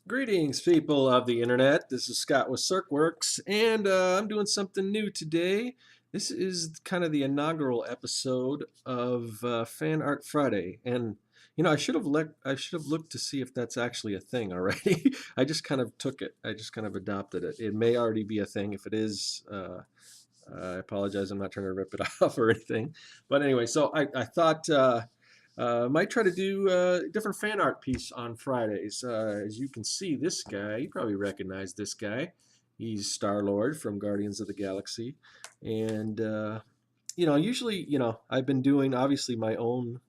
Greetings, people of the internet. This is Scott with CircWorks, and I'm doing something new today. This is kind of the inaugural episode of Fan Art Friday, and I should have looked to see if that's actually a thing already. I just kind of took it. I just kind of adopted it. It may already be a thing. If it is, I apologize. I'm not trying to rip it off or anything. But anyway, so I thought. Might try to do a different fan art piece on Fridays. As you can see, this guy, you probably recognize this guy. He's Star-Lord from Guardians of the Galaxy. And, usually, I've been doing obviously my own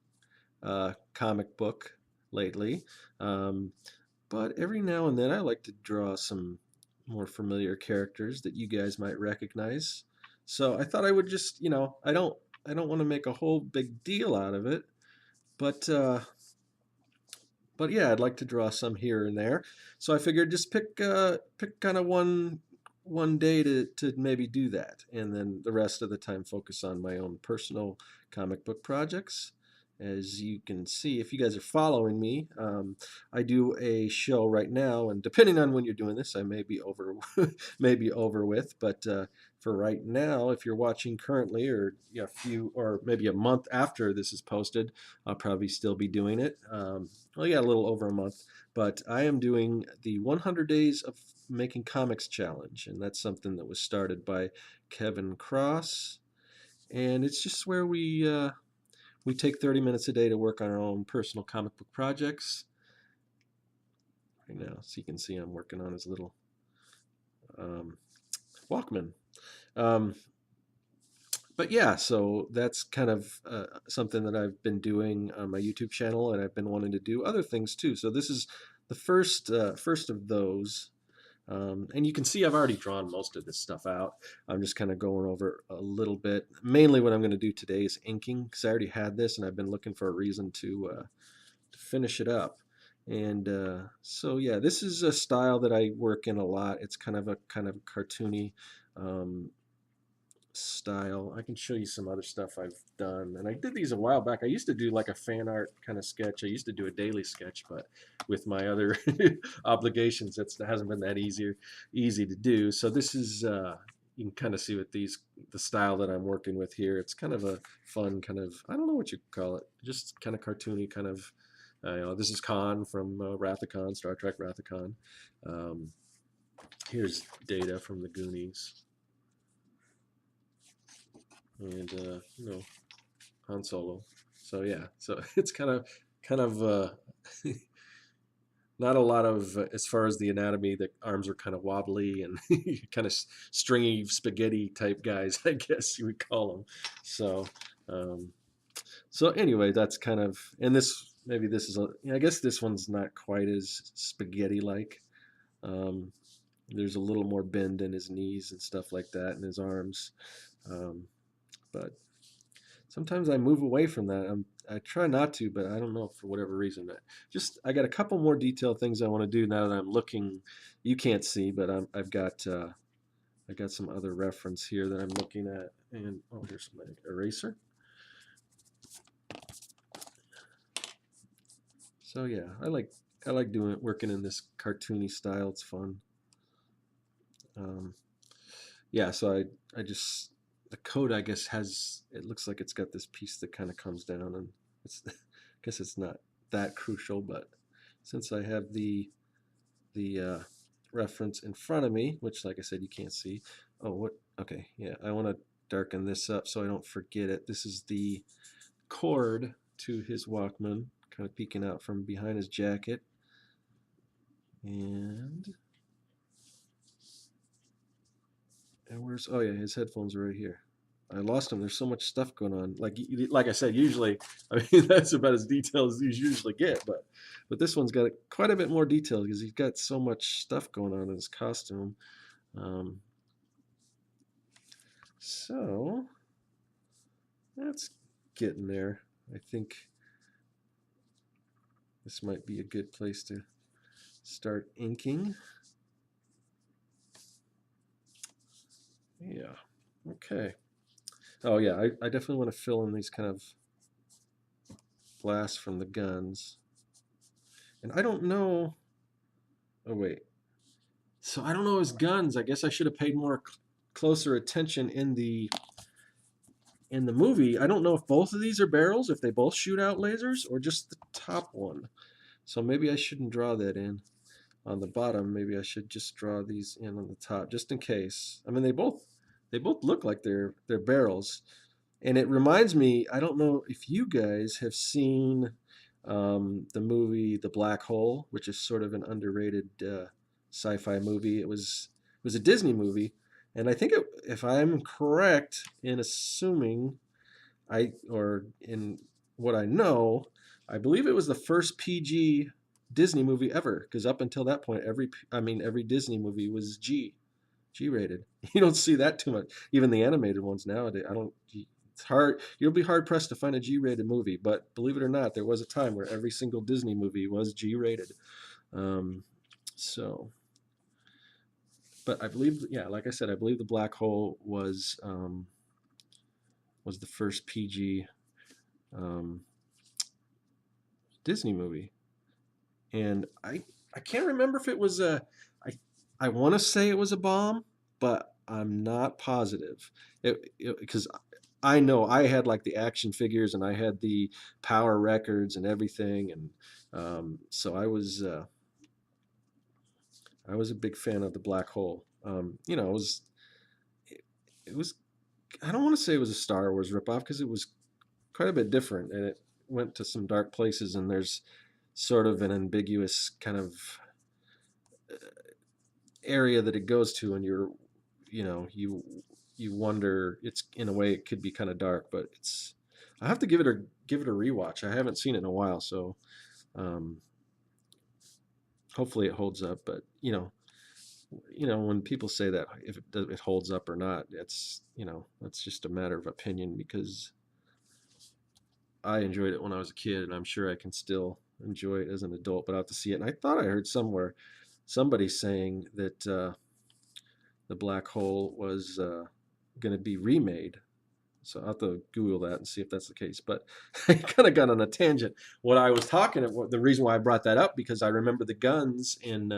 comic book lately. But every now and then I like to draw some more familiar characters that you guys might recognize. So I thought I would just, I don't want to make a whole big deal out of it. But but yeah, I'd like to draw some here and there. So I figured just pick kind of one day to maybe do that, and then the rest of the time focus on my own personal comic book projects. As you can see, if you guys are following me, I do a show right now, and depending on when you're doing this, I may be over, maybe over with. But for right now, if you're watching currently, or a few, or maybe a month after this is posted, I'll probably still be doing it. Well, yeah, a little over a month. But I am doing the 100 Days of Making Comics Challenge, and that's something that was started by Kevin Cross, and it's just where we take 30 minutes a day to work on our own personal comic book projects. Right now, so you can see I'm working on his little Walkman. But yeah, so that's kind of something that I've been doing on my YouTube channel, and I've been wanting to do other things too. So this is the first of those. And you can see I've already drawn most of this stuff out. I'm just kind of going over a little bit. Mainly what I'm going to do today is inking, because I already had this and I've been looking for a reason to finish it up. And so yeah, this is a style that I work in a lot. It's kind of cartoony style. I can show you some other stuff I've done, and I did these a while back. I used to do like a fan art kind of sketch. I used to do a daily sketch, but with my other obligations, that hasn't been that easy to do. So this is you can kind of see with the style that I'm working with here. It's kind of a fun kind of, I don't know what you call it, just kind of cartoony kind of. This is Khan from Wrath of Khan, Star Trek Wrath of Khan. Here's Data from the Goonies. And Han Solo. So yeah, so it's kind of not a lot of as far as the anatomy. The arms are kind of wobbly and kind of stringy spaghetti type guys, I guess you would call them. So so anyway, that's kind of, and maybe this is I guess this one's not quite as spaghetti like. There's a little more bend in his knees and stuff like that, and his arms. But sometimes I move away from that. I try not to, but I don't know, for whatever reason. I got a couple more detailed things I want to do now that I'm looking. You can't see, but I've got I got some other reference here that I'm looking at. And oh, here's my eraser. So yeah, I like doing it, working in this cartoony style. It's fun. Yeah, so I just, the code, I guess, it looks like it's got this piece that kind of comes down, and I guess it's not that crucial, but since I have the reference in front of me, which, like I said, you can't see. Oh, what? Okay, yeah, I want to darken this up so I don't forget it. This is the cord to his Walkman, kind of peeking out from behind his jacket. And where's, oh yeah, his headphones are right here. I lost them. There's so much stuff going on. Like I said, usually, I mean, that's about as detailed as you usually get. But this one's got quite a bit more detail because he's got so much stuff going on in his costume. So that's getting there. I think this might be a good place to start inking. Okay. Oh yeah, I definitely want to fill in these kind of blasts from the guns. And I don't know. Oh wait. So I don't know his guns. I guess I should have paid more closer attention in the movie. I don't know if both of these are barrels, if they both shoot out lasers, or just the top one. So maybe I shouldn't draw that in on the bottom. Maybe I should just draw these in on the top, just in case. I mean, they both look like they're barrels, and it reminds me. I don't know if you guys have seen the movie The Black Hole, which is sort of an underrated sci-fi movie. It was a Disney movie, and I think if I'm correct in assuming or in what I know, I believe it was the first PG Disney movie ever. Because up until that point, every Disney movie was G rated. You don't see that too much. Even the animated ones nowadays, I don't. It's hard. You'll be hard pressed to find a G rated movie. But believe it or not, there was a time where every single Disney movie was G rated. Um, so, but I believe, yeah, like I said, I believe the Black Hole was the first PG um, Disney movie, and I can't remember if it was I I want to say it was a bomb, but I'm not positive. Because I know I had like the action figures and I had the power records and everything, and so I was a big fan of the Black Hole. It was I don't want to say it was a Star Wars ripoff because it was quite a bit different, and it went to some dark places, and there's sort of an ambiguous kind of area that it goes to, and you wonder. It's in a way it could be kind of dark, but it's I have to give it a rewatch. I haven't seen it in a while, so um, hopefully it holds up. But when people say that if it holds up or not, that's just a matter of opinion because I enjoyed it when I was a kid, and I'm sure I can still enjoy it as an adult. But I have to see it. And I thought I heard somewhere somebody saying that the Black Hole was going to be remade. So I'll have to Google that and see if that's the case. But I kind of got on a tangent. What I was talking about, the reason why I brought that up, because I remember the guns in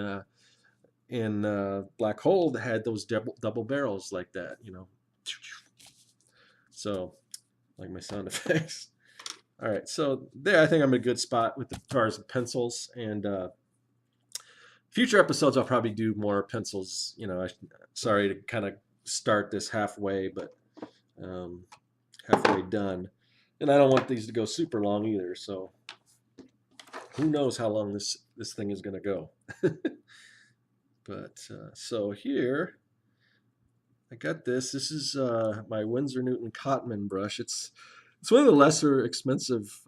Black Hole that had those double barrels like that. So like my sound effects. All right, so there, I think I'm in a good spot with as far as the pencils. And future episodes, I'll probably do more pencils. Sorry to kind of start this halfway, but um, halfway done. And I don't want these to go super long either. So who knows how long this thing is going to go. But so here I got this. This is my Winsor Newton Cotman brush. It's one of the lesser expensive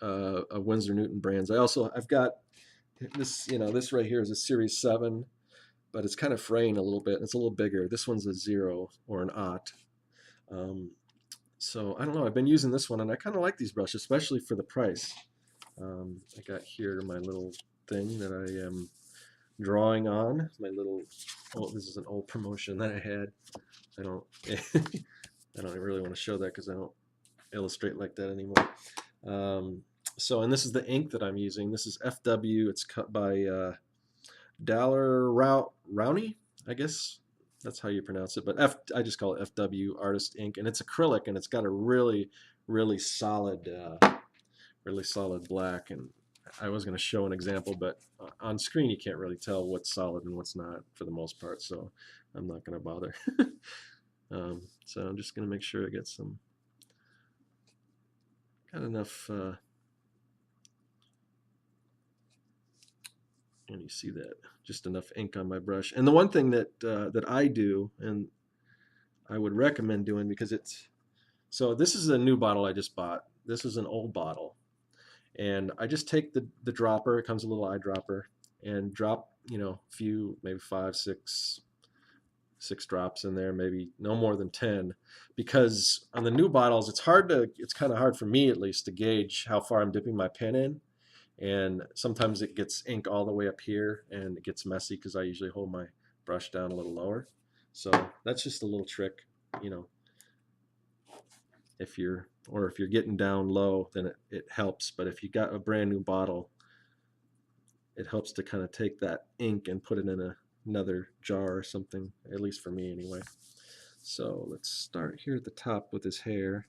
Winsor Newton brands. I've got this. This right here is a Series 7, but it's kind of fraying a little bit. It's a little bigger. This one's a 0 or an aught. So I don't know. I've been using this one, and I kind of like these brushes, especially for the price. I got here my little thing that I am drawing on. This is an old promotion that I had. I don't, I don't really want to show that because I don't illustrate like that anymore. And this is the ink that I'm using. This is FW. It's cut by Daler Rowney, I guess that's how you pronounce it. But I just call it FW Artist Ink, and it's acrylic, and it's got a really, really solid black. And I was going to show an example, but on screen you can't really tell what's solid and what's not for the most part, so I'm not going to bother. So I'm just going to make sure I got enough. And you see that, just enough ink on my brush. And the one thing that I do, and I would recommend doing, because so this is a new bottle I just bought. This is an old bottle, and I just take the dropper. It comes a little eyedropper, and drop a few, maybe 5, 6 drops in there, maybe no more than 10, because on the new bottles it's kind of hard for me, at least, to gauge how far I'm dipping my pen in. And sometimes it gets ink all the way up here, and it gets messy because I usually hold my brush down a little lower. So that's just a little trick, you know, if you're getting down low, then it helps. But if you got a brand new bottle, it helps to kind of take that ink and put it in another jar or something, at least for me anyway. So let's start here at the top with his hair.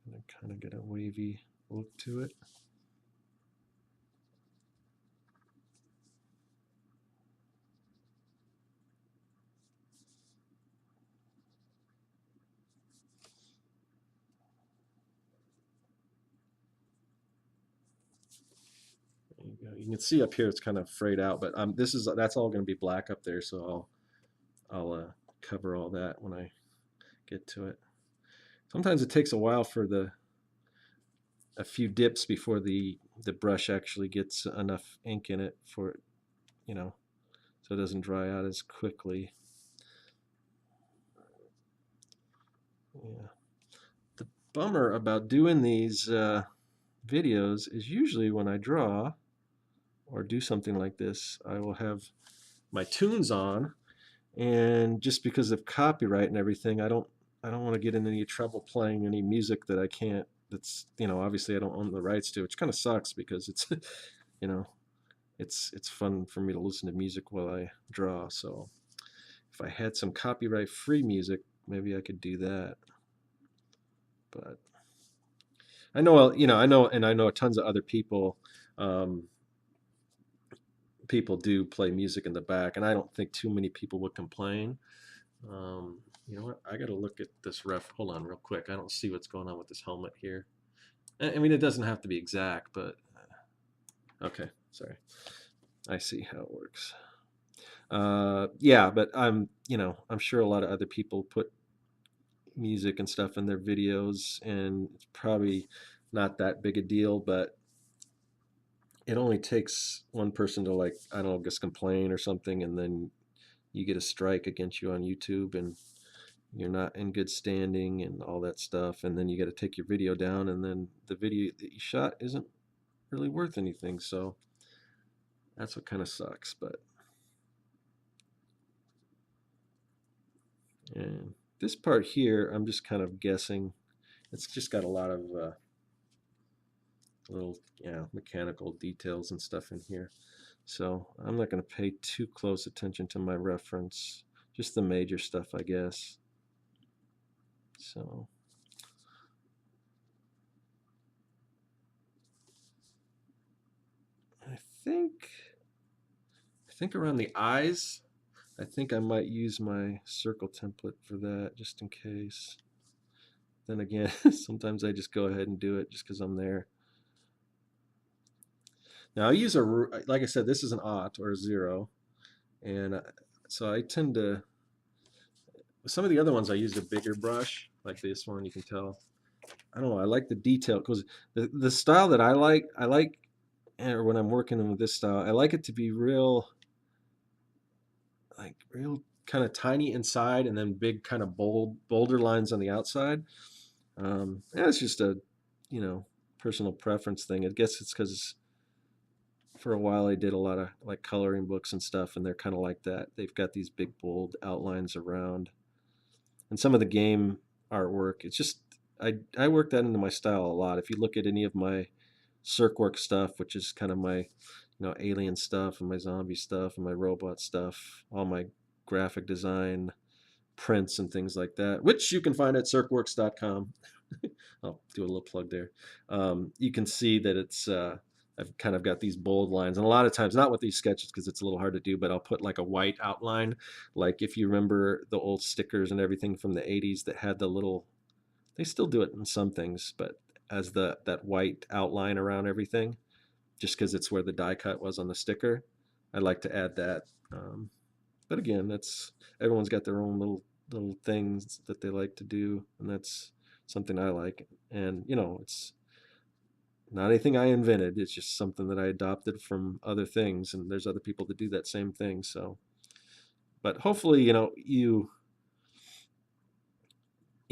And kind of get a wavy look to it. There you go. You can see up here it's kind of frayed out, but that's all going to be black up there, so I'll cover all that when I get to it. Sometimes it takes a while for a few dips before the brush actually gets enough ink in it for it, you know, so it doesn't dry out as quickly. Yeah. The bummer about doing these videos is usually when I draw or do something like this, I will have my tunes on, and just because of copyright and everything, I don't want to get in any trouble playing any music that I can't. That's, obviously I don't own the rights to, which kind of sucks because it's you know it's fun for me to listen to music while I draw. So if I had some copyright free music, maybe I could do that. But I know tons of other um, people do play music in the back, and I don't think too many people would complain. You know what? I got to look at this ref. Hold on, real quick. I don't see what's going on with this helmet here. I mean, it doesn't have to be exact, but okay. Sorry. I see how it works. Yeah, but I'm sure a lot of other people put music and stuff in their videos, and it's probably not that big a deal, but it only takes one person to, like, I don't know, just complain or something, and then you get a strike against you on YouTube, and you're not in good standing and all that stuff, and then you got to take your video down, and then the video that you shot isn't really worth anything. So that's what kind of sucks. But and this part here, I'm just kind of guessing. It's just got a lot of little, mechanical details and stuff in here. So I'm not going to pay too close attention to my reference, just the major stuff, I guess. So I think I think around the eyes, I think I might use my circle template for that just in case. Then again, sometimes I just go ahead and do it just because I'm there. Now I use like I said, this is an aught or a zero, and so I tend to. Some of the other ones I used a bigger brush, like this one. You can tell. I don't know. I like the detail because the style that I like, or when I'm working with this style, I like it to be real, like real kind of tiny inside, and then big kind of bolder lines on the outside. And it's just a, you know, personal preference thing. I guess it's because for a while I did a lot of like coloring books and stuff, and they're kind of like that. They've got these big bold outlines around, and some of the game artwork. It's just I work that into my style a lot. If you look at any of my Circwork stuff, which is kind of my alien stuff and my zombie stuff and my robot stuff, all my graphic design prints and things like that, which you can find at circworks.com. I'll do a little plug there. You can see that it's I've kind of got these bold lines, and a lot of times, not with these sketches because it's a little hard to do, but I'll put like a white outline. Like if you remember the old stickers and everything from the 80s that had the little, they still do it in some things, but as that white outline around everything, just because it's where the die cut was on the sticker, I like to add that. But again, that's everyone's got their own little things that they like to do, and that's something I like. And it's not anything I invented. It's just something that I adopted from other things, and there's other people that do that same thing. So, but hopefully, you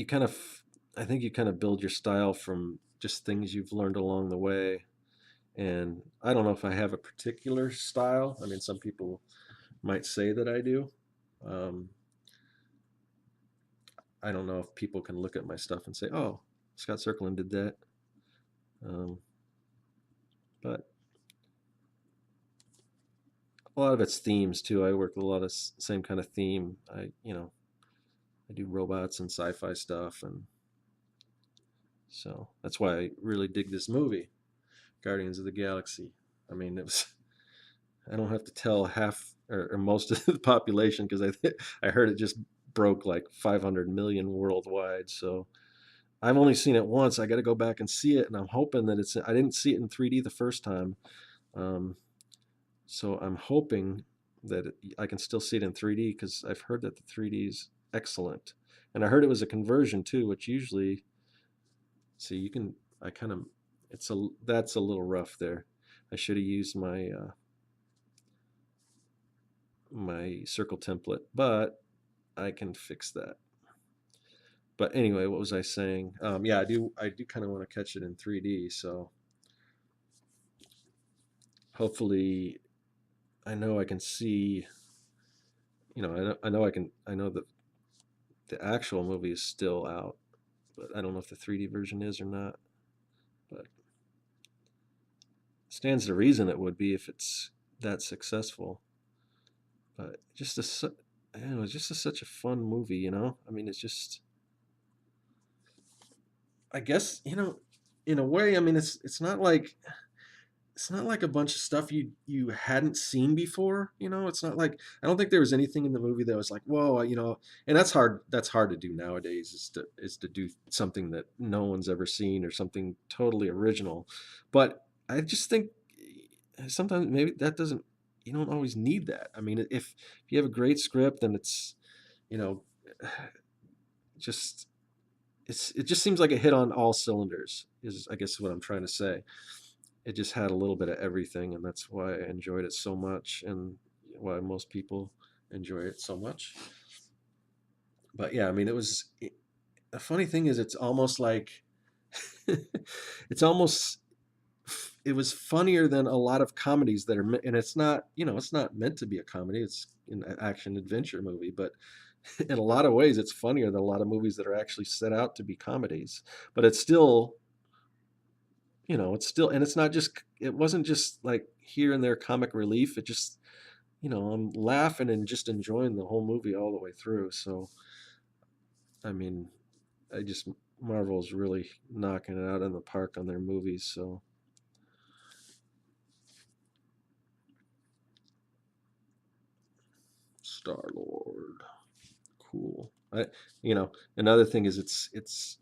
kind of, I think you kind of build your style from just things you've learned along the way, And I don't know if I have a particular style. I mean, some people might say that I do. Um, I don't know if people can look at my stuff and say, "Oh, Scott Circlin did that." Um, but a lot of it's themes too. I work with a lot of same kind of theme. I do robots and sci-fi stuff, and so that's why I really dig this movie, Guardians of the Galaxy. I mean, it was. I don't have to tell half or most of the population because I heard it just broke like 500 million worldwide. So I've only seen it once. I got to go back and see it, and I'm hoping that it's. I didn't see it in 3D the first time, um, so I'm hoping that I can still see it in 3D because I've heard that the 3D is excellent, and I heard it was a conversion too, which usually, see, you can. I kind of, that's a little rough there. I should have used my circle template, but I can fix that. But anyway, what was I saying? Yeah, I do kind of want to catch it in 3D. So hopefully, I know I can see. I know that the actual movie is still out, but I don't know if the 3D version is or not. But stands to reason it would be if it's that successful. But I don't know, it's just such a fun movie, you know. I mean, it's just, I guess, in a way. I mean, it's not like a bunch of stuff you hadn't seen before. It's not like, I don't think there was anything in the movie that was like, whoa, and that's hard to do nowadays, is to do something that no one's ever seen or something totally original. But I just think sometimes maybe that doesn't you don't always need that. I mean, if you have a great script, then it's, you know just it just seems like a hit on all cylinders, is I guess what I'm trying to say. It just had a little bit of everything, and that's why I enjoyed it so much, and why most people enjoy it so much. But yeah, I mean, the funny thing is, it's almost like it's almost it was funnier than a lot of comedies that are, and it's not meant to be a comedy. It's an action adventure movie, but in a lot of ways, it's funnier than a lot of movies that are actually set out to be comedies. But and it's not just, it wasn't just like here and there comic relief. It just, I'm laughing and just enjoying the whole movie all the way through. So, I mean, I just, Marvel's really knocking it out in the park on their movies. So, Star Lord, cool. Another thing is, it's,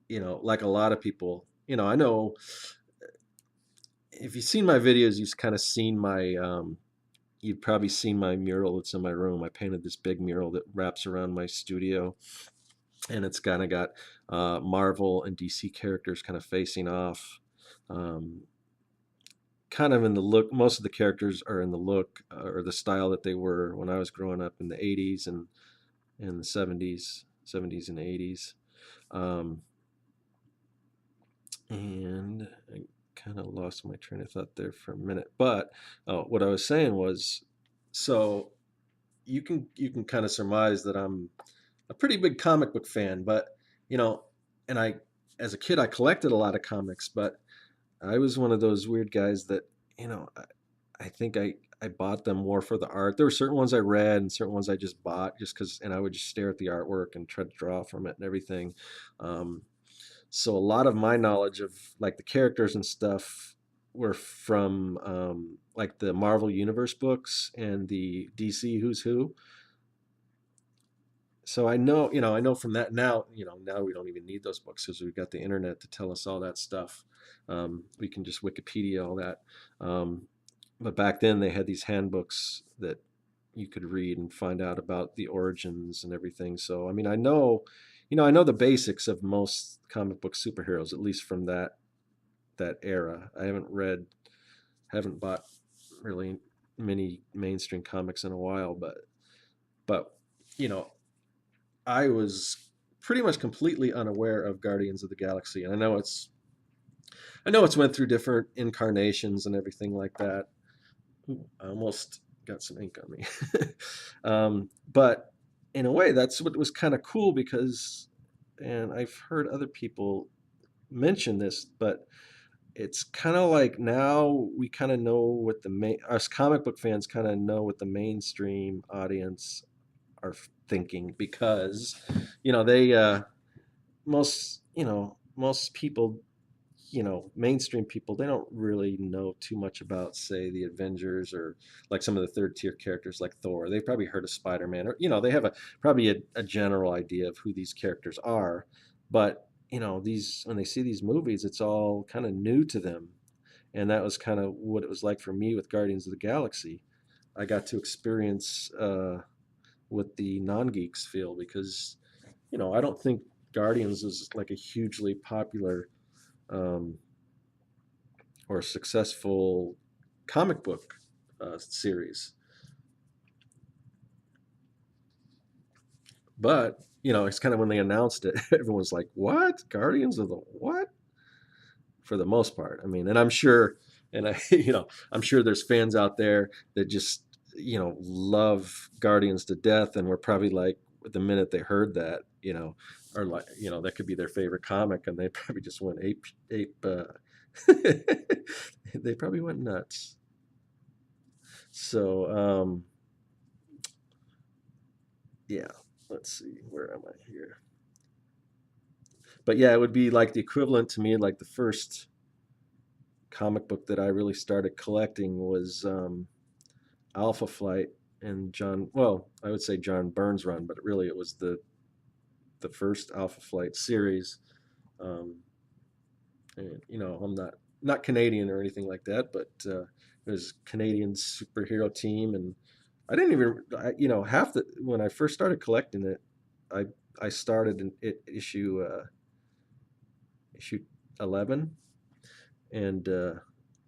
like a lot of people, I know if you've seen my videos, you've kind of seen you've probably seen my mural that's in my room. I painted this big mural that wraps around my studio, and it's kind of got Marvel and DC characters kind of facing off, um, kind of in the look. Most of the characters are in the look or the style that they were when I was growing up in the '80s and the '70s and '80s. Um, and I kind of lost my train of thought there for a minute. But what I was saying was, so you can kind of surmise that I'm a pretty big comic book fan. But you know, and I, as a kid, I collected a lot of comics, but I was one of those weird guys that, I think I bought them more for the art. There were certain ones I read and certain ones I just bought just because, and I would just stare at the artwork and try to draw from it and everything. Um, so a lot of my knowledge of like the characters and stuff were from like the Marvel Universe books and the DC Who's Who. So I know from that now. Now we don't even need those books because we've got the internet to tell us all that stuff. We can just Wikipedia all that. Um, but back then they had these handbooks that you could read and find out about the origins and everything. So I mean, I know the basics of most comic book superheroes, at least from that era. I haven't bought really many mainstream comics in a while, but you know, I was pretty much completely unaware of Guardians of the Galaxy, and I know it's I know it's went through different incarnations and everything like that. Ooh, I almost got some ink on me. But in a way, that's what was kind of cool because, and I've heard other people mention this, but it's kind of like now we kind of know what the main, us comic book fans kind of know what the mainstream audience are thinking because, they, most people, mainstream people, they don't really know too much about, say, the Avengers or like some of the third tier characters like Thor. They've probably heard of Spider-Man, or they have probably a general idea of who these characters are, but these when they see these movies, it's all kind of new to them, and that was kind of what it was like for me with Guardians of the Galaxy. I got to experience what the non-geeks feel because I don't think Guardians is like a hugely popular um, or successful comic book series. But it's kind of when they announced it, everyone's like, "What? Guardians of the what?" For the most part, I mean, and I'm sure, and I, I'm sure there's fans out there that just, love Guardians to death, and were probably like, the minute they heard that, or like, that could be their favorite comic, and they probably just went ape. They probably went nuts. So, yeah, let's see, where am I here? But yeah, it would be like the equivalent to me, like the first comic book that I really started collecting was Alpha Flight and well, I would say John Burns run, but really it was the first Alpha Flight series. Um, and I'm not Canadian or anything like that, but it was a Canadian superhero team, and I didn't even, half the when I first started collecting it, I I started in issue 11, and and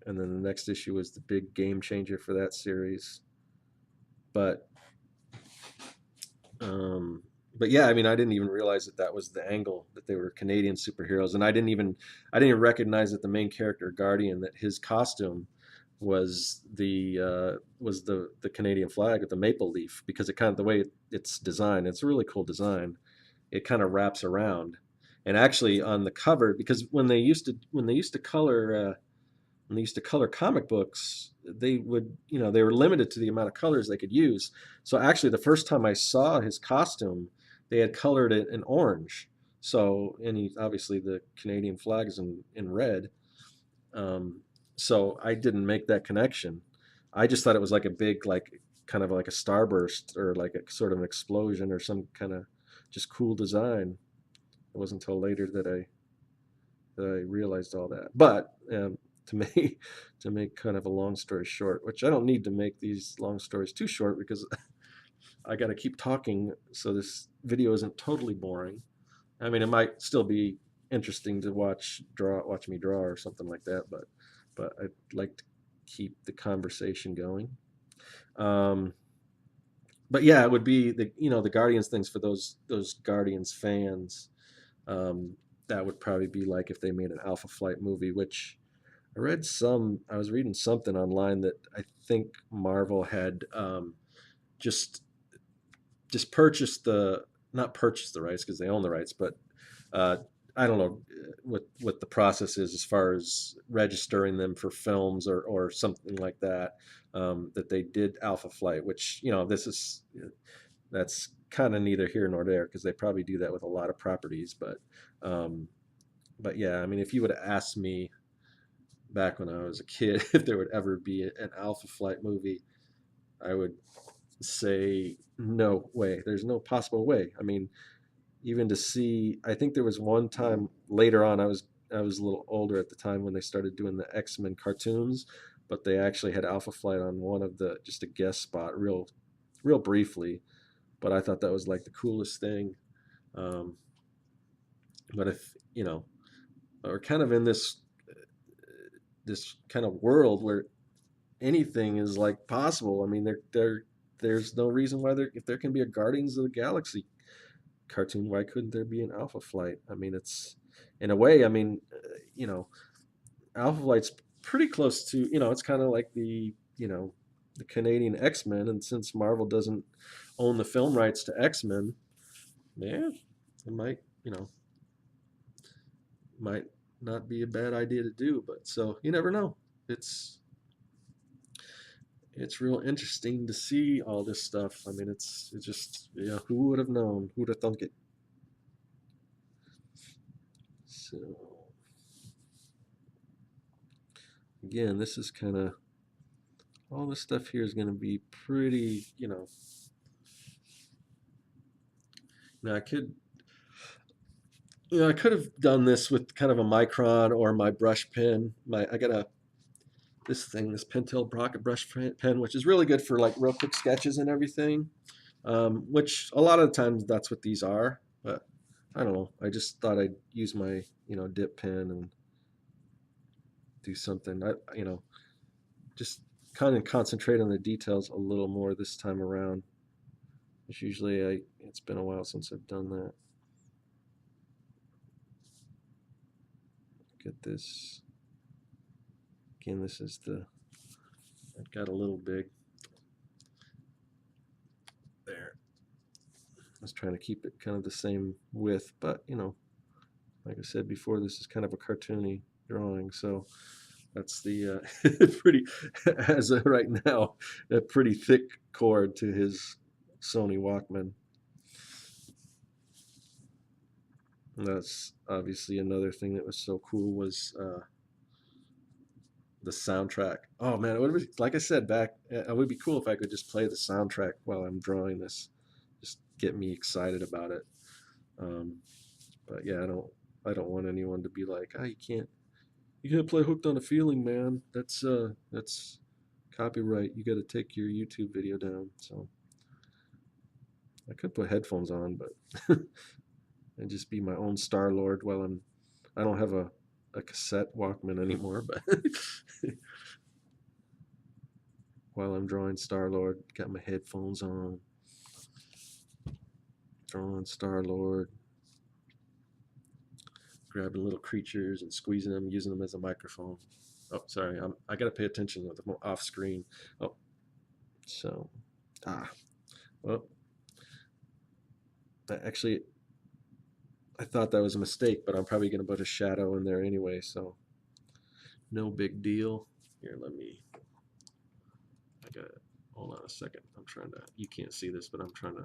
then the next issue was the big game changer for that series. But um, but yeah, I mean, I didn't even realize that that was the angle, that they were Canadian superheroes, and I didn't even recognize that the main character Guardian, that his costume was the Canadian flag with the maple leaf, because it kind of, the way it's designed, it's a really cool design. It kind of wraps around, and actually on the cover, because when they used to color comic books, they were limited to the amount of colors they could use. So actually, the first time I saw his costume, they had colored it in orange. So, and obviously the Canadian flag is in red. Um, so I didn't make that connection. I just thought it was like a big, like, kind of like a starburst, or like a sort of an explosion, or some kind of just cool design. It wasn't until later that I realized all that. But to make to make kind of a long story short, which I don't need to make these long stories too short, because I got to keep talking so this video isn't totally boring. I mean, it might still be interesting to watch me draw or something like that, but I'd like to keep the conversation going. Um, but yeah, it would be the Guardians things for those Guardians fans. Um, that would probably be like if they made an Alpha Flight movie, which I was reading something online that I think Marvel had just just purchased the not purchased the rights because they own the rights, but uh, I don't know what the process is as far as registering them for films, or something like that. That they did Alpha Flight, which that's kind of neither here nor there, because they probably do that with a lot of properties. Um, but yeah, I mean, if you would have asked me back when I was a kid if there would ever be an Alpha Flight movie, I would say no way. There's no possible way. I mean, even to see, I think there was one time later on. I was a little older at the time when they started doing the X-Men cartoons, but they actually had Alpha Flight on one of the just a guest spot, real briefly. But I thought that was like the coolest thing. Um, but if we're kind of in this kind of world where anything is like possible. I mean, there's no reason why if there can be a Guardians of the Galaxy cartoon, why couldn't there be an Alpha Flight? I mean, it's, in a way, I mean, Alpha Flight's pretty close to, it's kind of like the Canadian X-Men, and since Marvel doesn't own the film rights to X-Men, yeah, it might not be a bad idea to do, but so you never know. It's it's real interesting to see all this stuff. I mean, it's just, who would have known? Who'd have thunk it? So again, this is kind of all this stuff here is going to be pretty, now I could have done this with kind of a micron or my brush pen. I got this Pentel Brocket brush pen, which is really good for like real quick sketches and everything. Which a lot of the times that's what these are, but I don't know. I just thought I'd use my, dip pen and do something. Just kind of concentrate on the details a little more this time around. Which usually it's been a while since I've done that. Get this. Again, this is it got a little big. There. I was trying to keep it kind of the same width, but like I said before, this is kind of a cartoony drawing, so that's the pretty, as of right now, a pretty thick cord to his Sony Walkman. And that's obviously another thing that was so cool was the soundtrack. Oh man, it would be, like I said back, it would be cool if I could just play the soundtrack while I'm drawing this, just get me excited about it. Um, but yeah, I don't want anyone to be like, you can't play Hooked on a Feeling, man. That's copyright. You got to take your YouTube video down. So I could put headphones on, but and just be my own Star Lord while I don't have a cassette Walkman anymore, but while I'm drawing Star Lord, got my headphones on, drawing Star Lord, grabbing little creatures and squeezing them, using them as a microphone. Oh, sorry, I got to pay attention with them off screen. Oh, so well, actually, I thought that was a mistake, but I'm probably going to put a shadow in there anyway, so no big deal. Here, hold on a second. You can't see this, but I'm trying to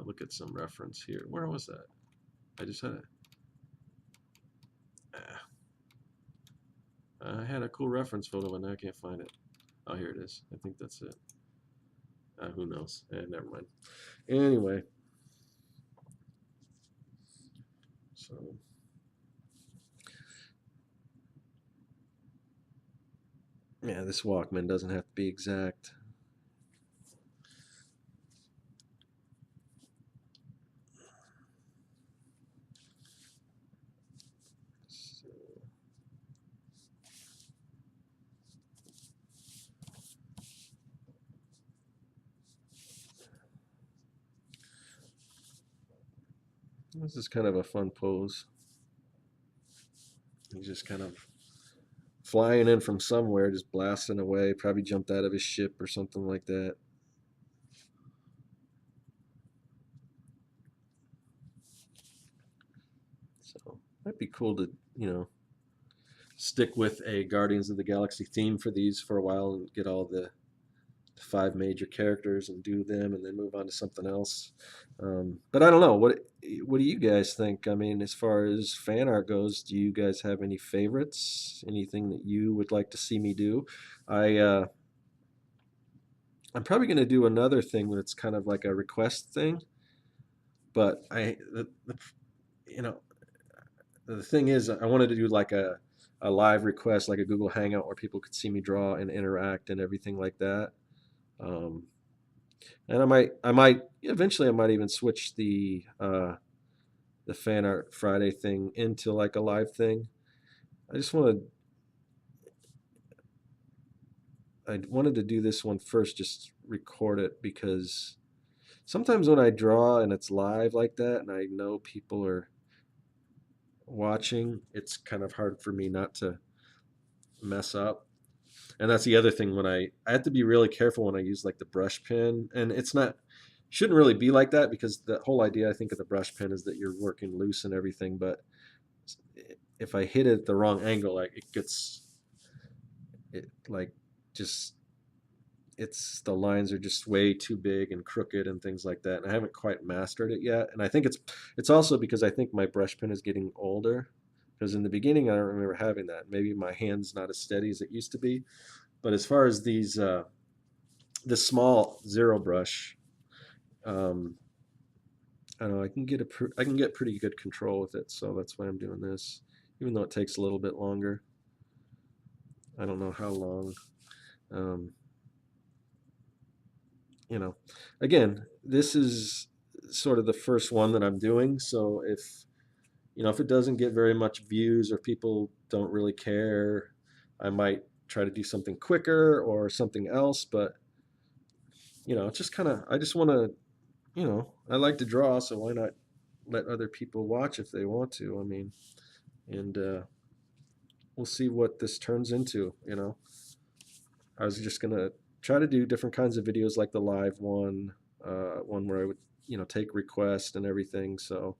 look at some reference here. Where was that? I just had I had a cool reference photo, but now I can't find it. Oh, here it is. I think that's it. Who knows? Never mind. Anyway, so yeah, this Walkman doesn't have to be exact. So, this is kind of a fun pose. He's just kind of flying in from somewhere, just blasting away. Probably jumped out of his ship or something like that. So might be cool to, stick with a Guardians of the Galaxy theme for these for a while and get all the 5 major characters and do them and then move on to something else. But I don't know. What do you guys think? I mean, as far as fan art goes, do you guys have any favorites? Anything that you would like to see me do? I I'm probably going to do another thing that's kind of like a request thing, but you know the thing is, I wanted to do like a live request, like a Google Hangout where people could see me draw and interact and everything like that. Um, and I might eventually I might even switch the Fan Art Friday thing into like a live thing. I just wanted to do this one first, just record it because sometimes when I draw and it's live like that, and I know people watching, it's kind of hard for me not to mess up. And that's the other thing when I have to be really careful when I use like the brush pen, and it's not shouldn't really be like that because the whole idea I think of the brush pen is that you're working loose and everything, but if I hit it at the wrong angle, like it gets it like just it's the lines are just way too big and crooked and things like that. And I haven't quite mastered it yet. And I think it's also because I think my brush pen is getting older. Because in the beginning I don't remember having that. Maybe my hand's not as steady as it used to be. But as far as this small zero brush, um, I don't know. I can get pretty good control with it. So that's why I'm doing this, even though it takes a little bit longer. I don't know how long. Um, you know, again, this is sort of the first one that I'm doing. So if it doesn't get very much views or people don't really care, I might try to do something quicker or something else. But it's just kind of, I just want to, I like to draw, so why not let other people watch if they want to? I mean, and we'll see what this turns into. I was just gonna try to do different kinds of videos like the live one where I would, take requests and everything. So,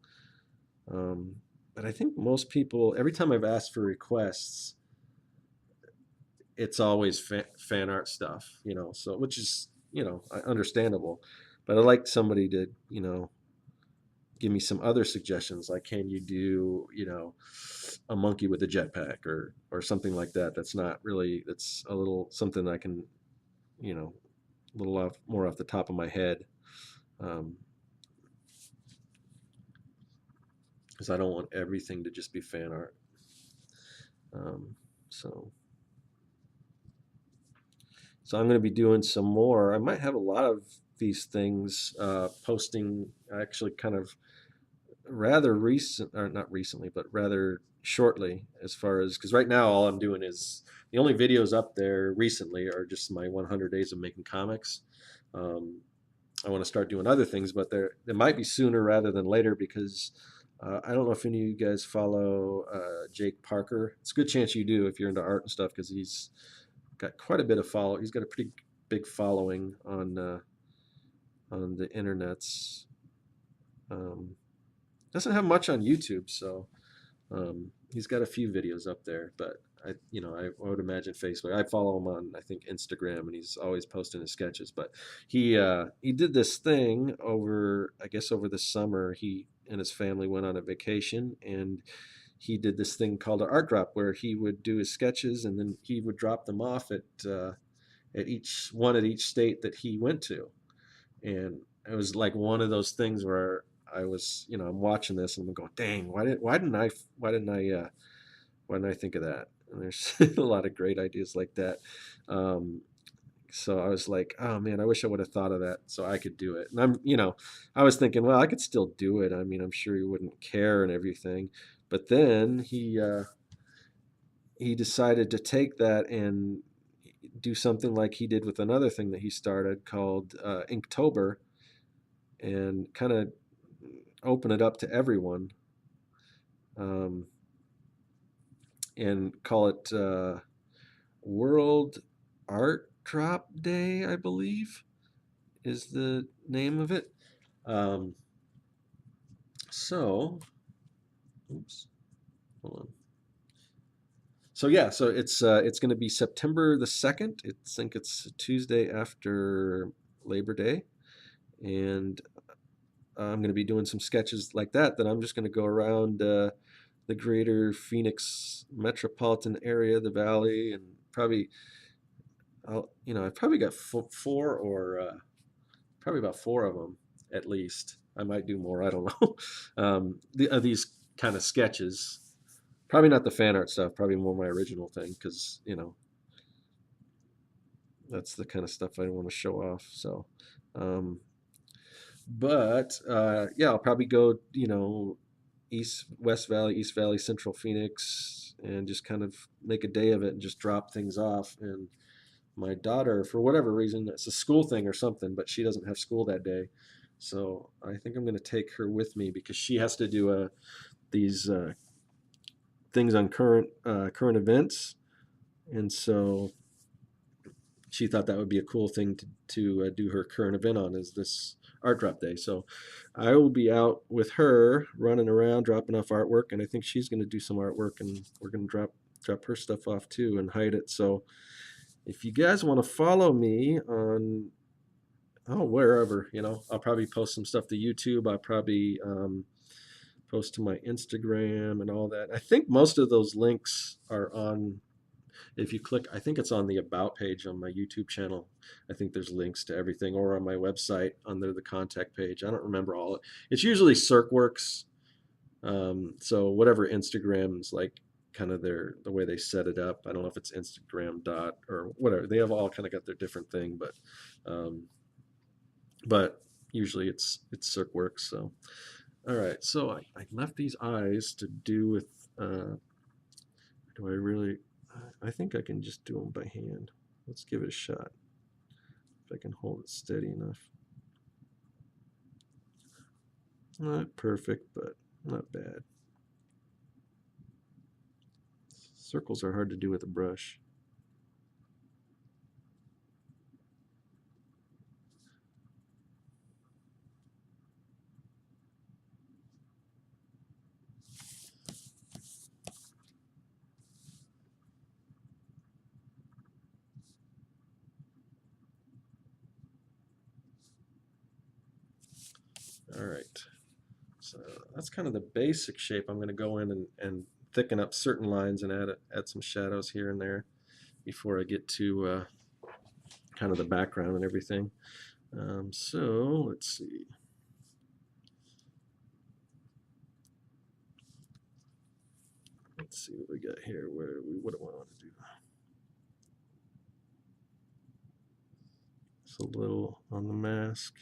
um, but I think most people, every time I've asked for requests, it's always fan art stuff. So which is, understandable. But I'd like somebody to, give me some other suggestions, like can you do, a monkey with a jetpack or something like that. That's not really, that's a little something I can, a little more off the top of my head, because I don't want everything to just be fan art. Um, so so I'm going to be doing some more. I might have a lot of these things posting actually kind of rather recent, or not recently, but rather shortly, as far as, because right now all I'm doing is the only videos up there recently are just my 100 days of making comics. Um, I want to start doing other things, but there might be sooner rather than later because I don't know if any of you guys follow Jake Parker. It's a good chance you do if you're into art and stuff because he's got quite a bit of follow. He's got a pretty big following on the internets. Um, doesn't have much on YouTube, so he's got a few videos up there. But I would imagine Facebook. I follow him on I think Instagram, and he's always posting his sketches. But he did this thing over I guess over the summer. He and his family went on a vacation, and he did this thing called an art drop, where he would do his sketches, and then he would drop them off at each state that he went to. And it was like one of those things where I was, I'm watching this and I'm going, dang, why didn't I think of that? And there's a lot of great ideas like that. Um, so I was like, oh man, I wish I would have thought of that so I could do it. And I was thinking, well, I could still do it. I mean, I'm sure he wouldn't care and everything. But then he decided to take that and do something like he did with another thing that he started called Inktober, and kind of open it up to everyone, um, and call it World Art Drop Day, I believe, is the name of it. Um, so, oops, hold on. So yeah, so it's going to be September the 2nd. I think it's Tuesday after Labor Day, and I'm going to be doing some sketches like that. That I'm just going to go around the greater Phoenix metropolitan area, the valley, and probably I've probably got four or probably about four of them at least. I might do more. I don't know. These kind of sketches. Probably not the fan art stuff. Probably more my original thing because that's the kind of stuff I want to show off. So, um, but yeah, I'll probably go West Valley, East Valley, Central Phoenix, and just kind of make a day of it and just drop things off. And my daughter, for whatever reason, it's a school thing or something, but she doesn't have school that day. So I think I'm going to take her with me because she has to do these things on current events, and so she thought that would be a cool thing to do her current event on, is this art drop day. So I will be out with her running around dropping off artwork, and I think she's going to do some artwork, and we're going to drop her stuff off too and hide it. So if you guys want to follow me on wherever, I'll probably post some stuff to YouTube. I'll probably post to my Instagram and all that. I think most of those links are on, if you click, I think it's on the About page on my YouTube channel. I think there's links to everything, or on my website under the contact page. I don't remember all. It's usually CircWorks. So whatever Instagram's like, kind of the way they set it up. I don't know if it's Instagram dot or whatever. They have all kind of got their different thing, but usually it's CircWorks. So all right, so I left these eyes to do with. Do I really? I think I can just do them by hand. Let's give it a shot. If I can hold it steady enough. Not perfect, but not bad. Circles are hard to do with a brush. All right, so that's kind of the basic shape. I'm going to go in and thicken up certain lines and add some shadows here and there before I get to kind of the background and everything. So let's see. Let's see what we got here. What do I want to do? Just a little on the mask.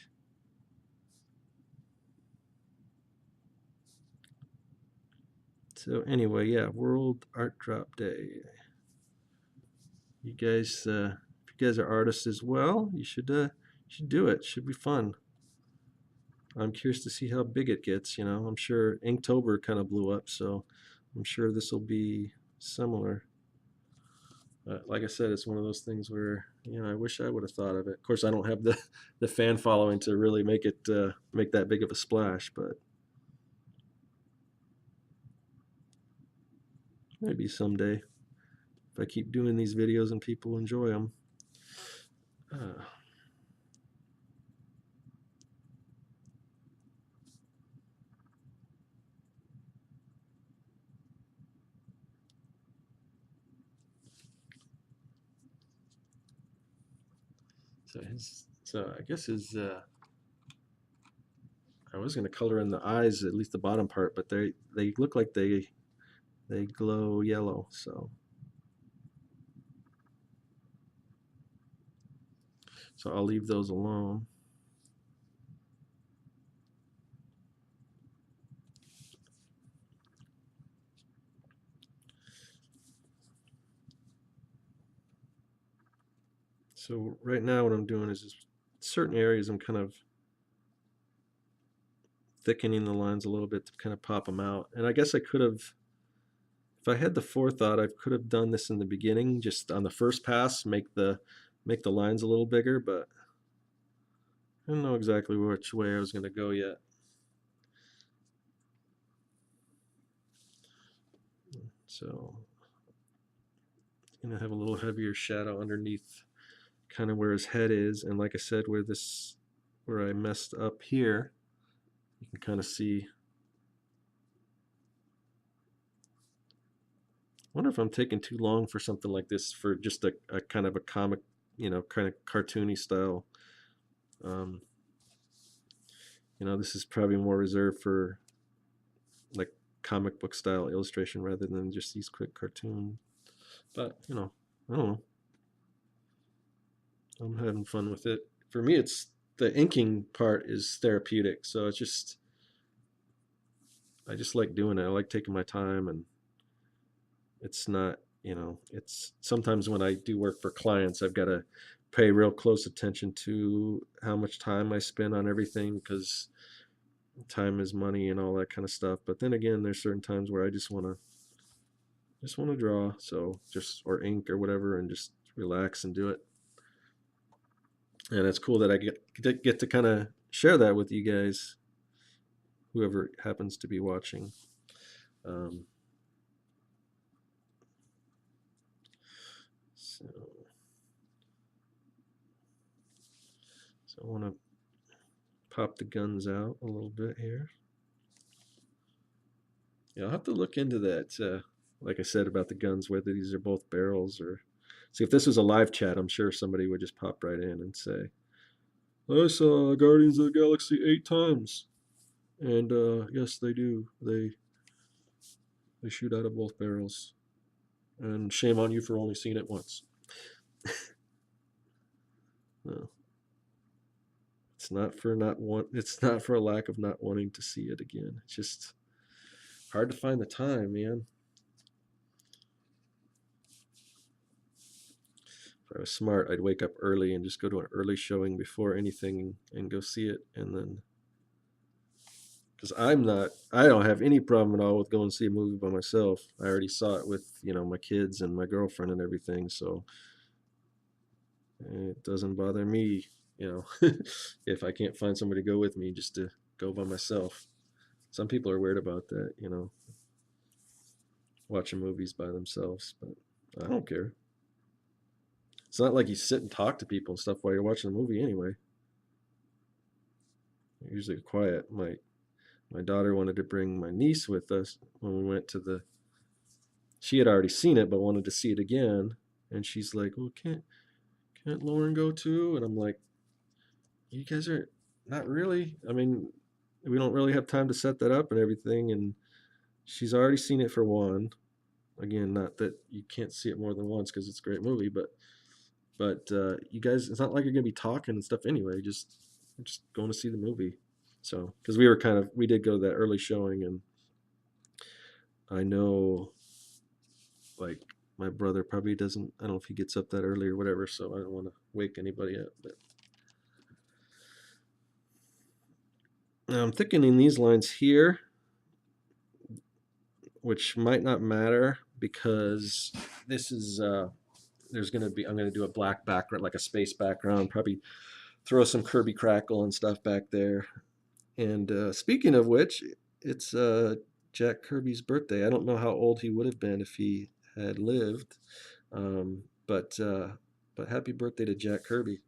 So anyway, yeah, World Art Drop Day. You guys, if you guys are artists as well, you should do it. Should be fun. I'm curious to see how big it gets. I'm sure Inktober kind of blew up, so I'm sure this will be similar. Like I said, it's one of those things where I wish I would have thought of it. Of course, I don't have the fan following to really make it make that big of a splash, but maybe someday if I keep doing these videos and people enjoy them. So I guess I was going to color in the eyes, at least the bottom part, but they look like they glow yellow. So I'll leave those alone. So right now what I'm doing is just certain areas I'm kind of thickening the lines a little bit to kind of pop them out. And I guess I could have, if I had the forethought, I could have done this in the beginning, just on the first pass, make the lines a little bigger, but I don't know exactly which way I was going to go yet. So I'm going to have a little heavier shadow underneath kind of where his head is, and like I said, where I messed up here, you can kind of see. I wonder if I'm taking too long for something like this, for just a kind of a comic, kind of cartoony style. This is probably more reserved for like comic book style illustration rather than just these quick cartoon. But I don't know. I'm having fun with it. For me, it's the inking part is therapeutic. So I just like doing it. I like taking my time, and it's not, it's sometimes when I do work for clients, I've got to pay real close attention to how much time I spend on everything, because time is money and all that kind of stuff. But then again, there's certain times where I just want to Just want to draw, so just or ink or whatever, and just relax and do it. And it's cool that I get to kind of share that with you guys, whoever happens to be watching. Um, so, so I want to pop the guns out a little bit here. Yeah, I'll have to look into that. Like I said about the guns, whether these are both barrels or. See, if this was a live chat, I'm sure somebody would just pop right in and say, "I saw Guardians of the Galaxy 8 times," and yes, they do. They shoot out of both barrels, and shame on you for only seeing it once. No, it's not for not want. It's not for a lack of not wanting to see it again. It's just hard to find the time, man. If I was smart, I'd wake up early and just go to an early showing before anything and go see it, and then because I don't have any problem at all with going to see a movie by myself. I already saw it with my kids and my girlfriend and everything, so it doesn't bother me, if I can't find somebody to go with me just to go by myself. Some people are weird about that, watching movies by themselves, but I don't care. It's not like you sit and talk to people and stuff while you're watching a movie anyway. You're usually quiet. My daughter wanted to bring my niece with us when we went to the. She had already seen it, but wanted to see it again, and she's like, "Well, can't Lauren go too?" And I'm like, "You guys are not really. I mean, we don't really have time to set that up and everything." And she's already seen it for one. Again, not that you can't see it more than once because it's a great movie, but you guys, it's not like you're gonna be talking and stuff anyway. Just going to see the movie. So, because we did go to that early showing, and I know, like, my brother probably doesn't. I don't know if he gets up that early or whatever, so I don't want to wake anybody up. But I'm thinking in these lines here, which might not matter because this is I'm gonna do a black background, like a space background, probably throw some Kirby crackle and stuff back there. And speaking of which, it's Jack Kirby's birthday. I don't know how old he would have been if he had lived, um, but uh, but happy birthday to Jack Kirby,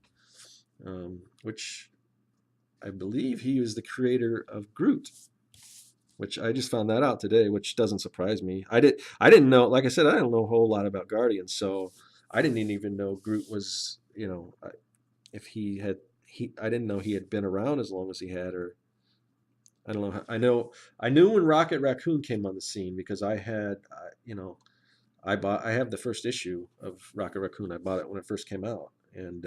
which I believe he was the creator of Groot. Which I just found that out today, which doesn't surprise me. I didn't know. Like I said, I don't know a whole lot about Guardians, so I didn't even know Groot was. If I didn't know he had been around as long as he had, or I don't know. I knew when Rocket Raccoon came on the scene because I have the first issue of Rocket Raccoon. I bought it when it first came out, and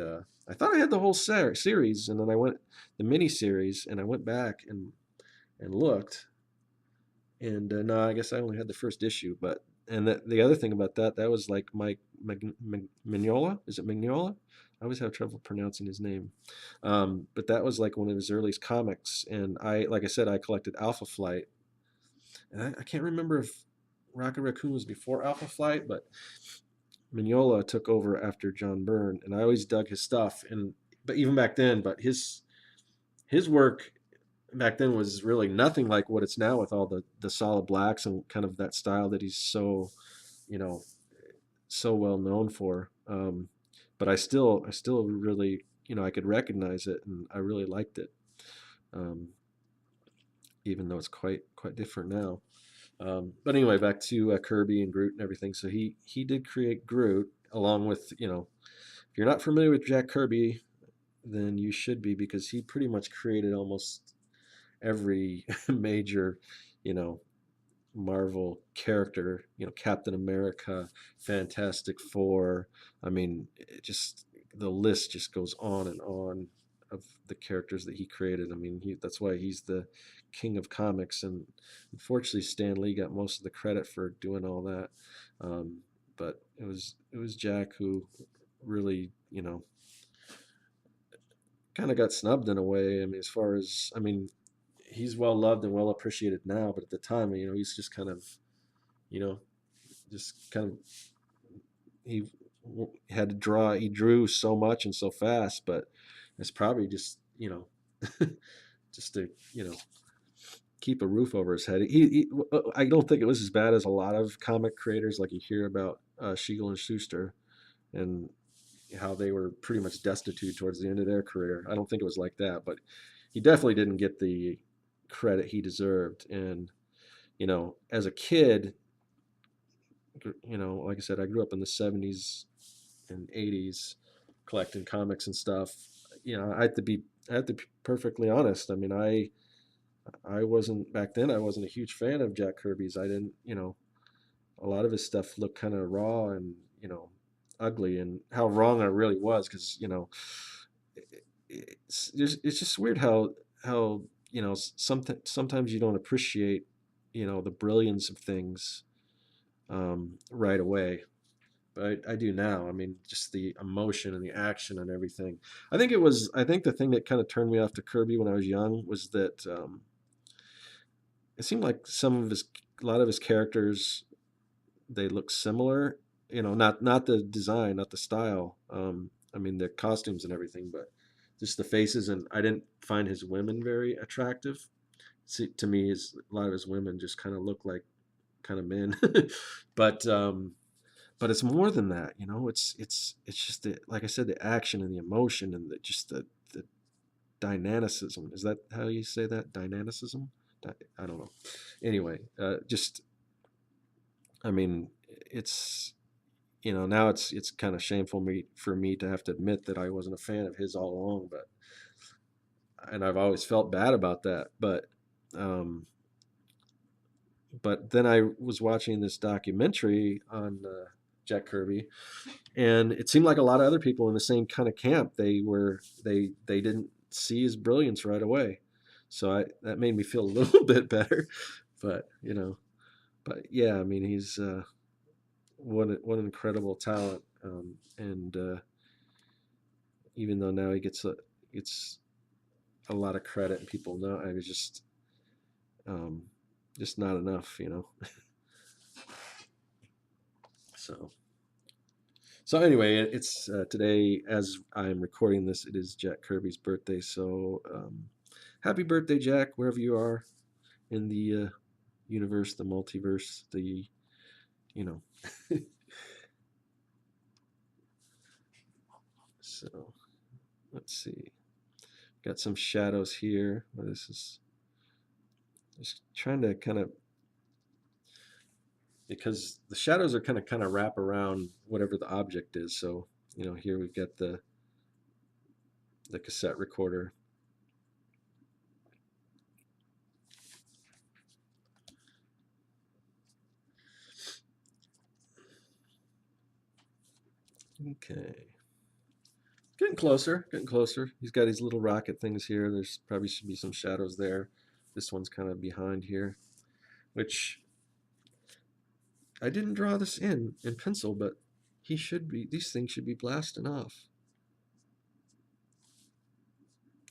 I thought I had the whole series, and then I went the mini series, and I went back and looked, and no, I guess I only had the first issue. But and the other thing about that was like Mike Mignola. Is it Mignola? I always have trouble pronouncing his name. But that was like one of his earliest comics, and like I said, I collected Alpha Flight, and I can't remember if Rocket Raccoon was before Alpha Flight, but Mignola took over after John Byrne, and I always dug his stuff. And but even back then, but his work back then was really nothing like what it's now with all the solid blacks and kind of that style that he's you know so well known for. But I still really I could recognize it and I really liked it, um, even though it's quite different now. But anyway, back to Kirby and Groot and everything. So he did create Groot along with if you're not familiar with Jack Kirby, then you should be because he pretty much created almost every major, you know, Marvel character, Captain America, Fantastic Four. I mean, the list just goes on and on of the characters that he created. I mean, that's why he's the king of comics. And unfortunately, Stan Lee got most of the credit for doing all that. Um, but it was Jack who really, kind of got snubbed in a way. I mean, he's well loved and well appreciated now, but at the time, he's just kind of, you know, just kind of he had to draw. He drew so much and so fast, but it's probably just just to keep a roof over his head. I don't think it was as bad as a lot of comic creators, like you hear about Siegel and Schuster, and how they were pretty much destitute towards the end of their career. I don't think it was like that, but he definitely didn't get the credit he deserved. And as a kid, like I said, I grew up in the '70s and '80s, collecting comics and stuff. I have to be perfectly honest. I mean, I wasn't back then. I wasn't a huge fan of Jack Kirby's. I didn't, a lot of his stuff looked kind of raw and ugly, and how wrong I really was, because it's just weird how sometimes you don't appreciate the brilliance of things right away. But I do now. I mean, just the emotion and the action and everything. I think the thing that kind of turned me off to Kirby when I was young was that it seemed like a lot of his characters, they look similar. Not the design, not the style. I mean, the costumes and everything, but just the faces. And I didn't find his women very attractive. See, to me, a lot of his women just kind of look like kind of men. but but it's more than that. It's just like I said, the action and the emotion and the dynamicism. Is that how you say that? Dynamicism? I don't know. Anyway, just I mean, it's now it's kind of shameful for me to have to admit that I wasn't a fan of his all along, and I've always felt bad about that. Um, but then I was watching this documentary on Jack Kirby, and it seemed like a lot of other people in the same kind of camp. They didn't see his brilliance right away, so that made me feel a little bit better. But yeah, I mean, he's what an incredible talent, and even though now he gets a lot of credit and people know, I was um, just not enough, So anyway, it's today, as I'm recording this, it is Jack Kirby's birthday. So happy birthday, Jack, wherever you are in the universe, the multiverse, you know. So let's see. Got some shadows here. This is just trying to kind of, because the shadows are kind of wrap around whatever the object is. So here we've got the cassette recorder. Okay. Getting closer, getting closer. He's got these little rocket things here. There's probably should be some shadows there. This one's kind of behind here, which I didn't draw this in pencil, but these things should be blasting off.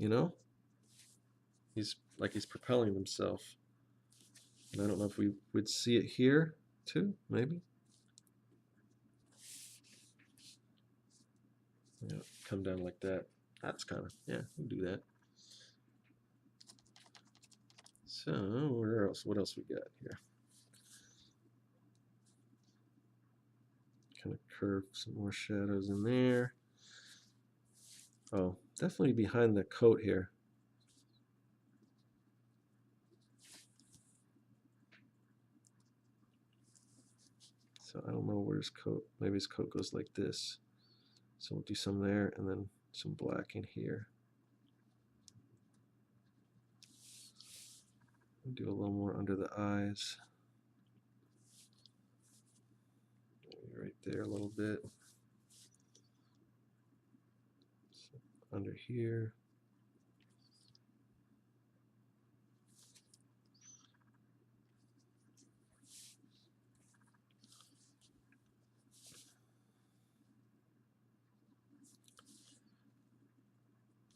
You know? He's propelling himself. And I don't know if we would see it here too, maybe. Yeah, come down like that. That's kind of, yeah, we'll do that. So, where else? What else we got here? Kind of curve some more shadows in there. Oh, definitely behind the coat here. So I don't know where his coat, maybe his coat goes like this. So we'll do some there and then some black in here. We'll do a little more under the eyes. Right there a little bit. So under here.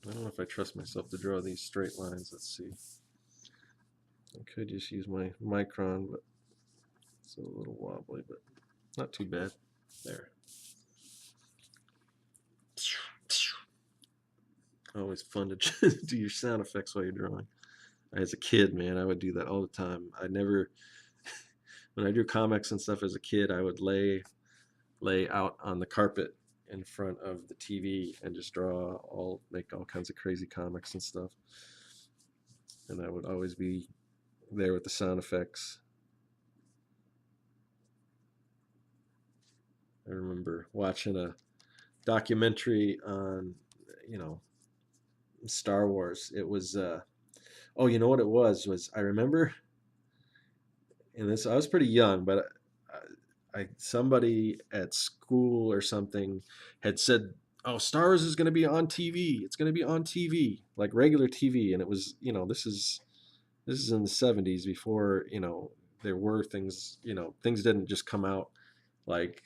I don't know if I trust myself to draw these straight lines. Let's see. I could just use my micron, but it's a little wobbly. But Not too bad. There. Always fun to do your sound effects while you're drawing. As a kid, man, I would do that all the time. I never, when I drew comics and stuff as a kid, I would lay out on the carpet in front of the TV and just make all kinds of crazy comics and stuff. And I would always be there with the sound effects. I remember watching a documentary on, you know, Star Wars. It was, oh, you know what it was I remember, and this I was pretty young, but somebody at school or something had said, "Oh, Star Wars is going to be on TV. It's going to be on TV, like regular TV." And it was, this is in the '70s before, there were things, things didn't just come out like,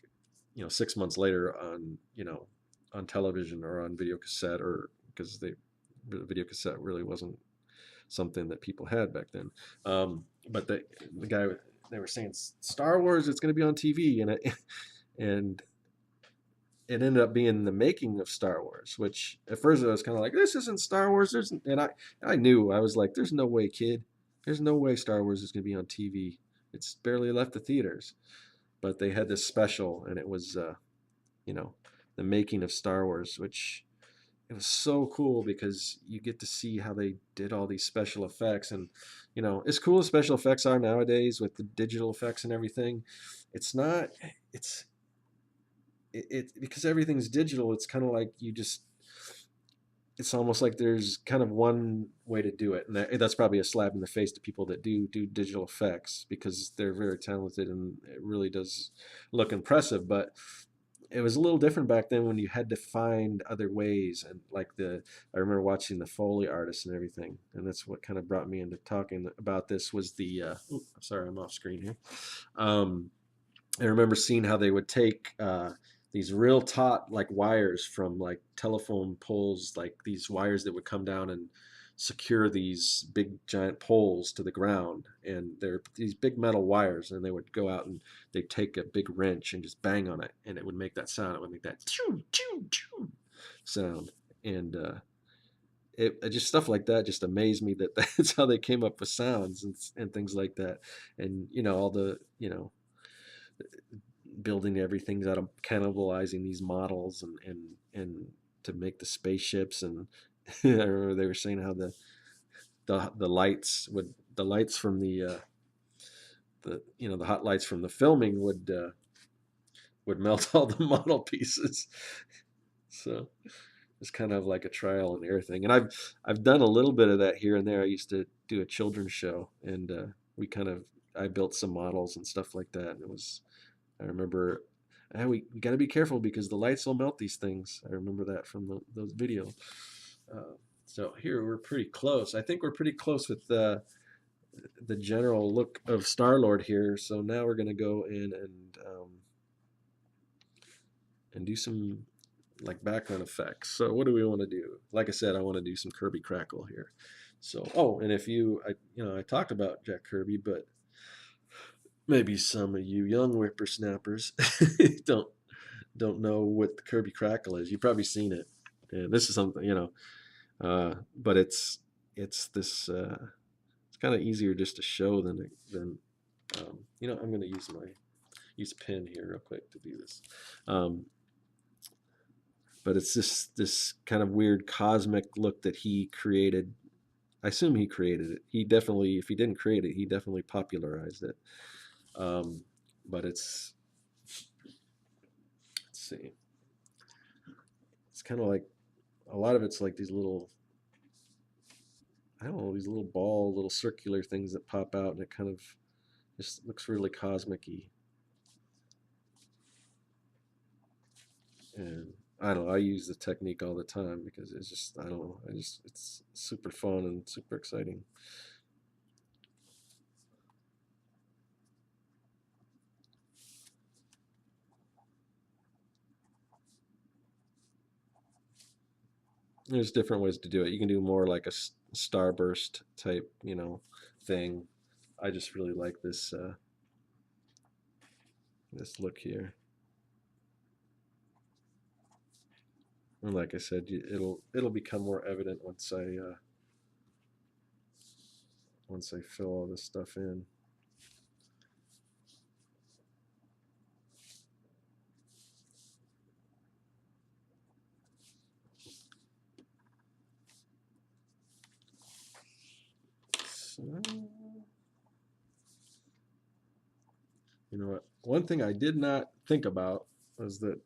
6 months later on, on television or on video cassette, or because the video cassette really wasn't something that people had back then. But the guy, they were saying Star Wars, it's going to be on TV, and it ended up being the making of Star Wars, which at first I was kind of like, this isn't Star Wars. I knew, I was like, there's no way, kid. There's no way Star Wars is going to be on TV. It's barely left the theaters. But they had this special, and it was, the making of Star Wars, which it was so cool because you get to see how they did all these special effects. And as cool as special effects are nowadays with the digital effects and everything, it's not, it because everything's digital. It's kind of like it's almost like there's kind of one way to do it, and that's probably a slap in the face to people that do digital effects, because they're very talented and it really does look impressive. But it was a little different back then when you had to find other ways, and like I remember watching the Foley artists and everything, and that's what kind of brought me into talking about this. Was the sorry, I'm off screen here. I remember seeing how they would take these real taut like wires from like telephone poles, like these wires that would come down and secure these big giant poles to the ground, and they're these big metal wires, and they would go out and they'd take a big wrench and just bang on it, and it would make that sound. It would make that choo choo choo sound. And it just stuff like that just amazed me, that that's how they came up with sounds and things like that. And all the building everything out of cannibalizing these models, and to make the spaceships. And I remember they were saying how the lights from the hot lights from the filming would melt all the model pieces. So it's kind of like a trial and error thing. And I've done a little bit of that here and there. I used to do a children's show, and I built some models and stuff like that. And I remember, we got to be careful because the lights will melt these things. I remember that from those videos. So here we're pretty close. I think we're pretty close with the general look of Star-Lord here. So now we're going to go in and do some like background effects. So what do we want to do? Like I said, I want to do some Kirby Crackle here. So, and if I talked about Jack Kirby, but maybe some of you young whippersnappers don't know what the Kirby Crackle is. You've probably seen it. And this is something, but it's this it's kind of easier just to show than I'm going to use a pen here real quick to do this. But it's this kind of weird cosmic look that he created. I assume he created it. He definitely, if he didn't create it, he definitely popularized it. But let's see. It's kind of like, a lot of it's like these little, I don't know, these little circular things that pop out, and it kind of just looks really cosmic-y. And I don't know, I use the technique all the time because it's just, I don't know, it's super fun and super exciting. There's different ways to do it. You can do more like a starburst type, thing. I just really like this This look here. And like I said, it'll become more evident once I fill all this stuff in. So, you know what? One thing I did not think about was that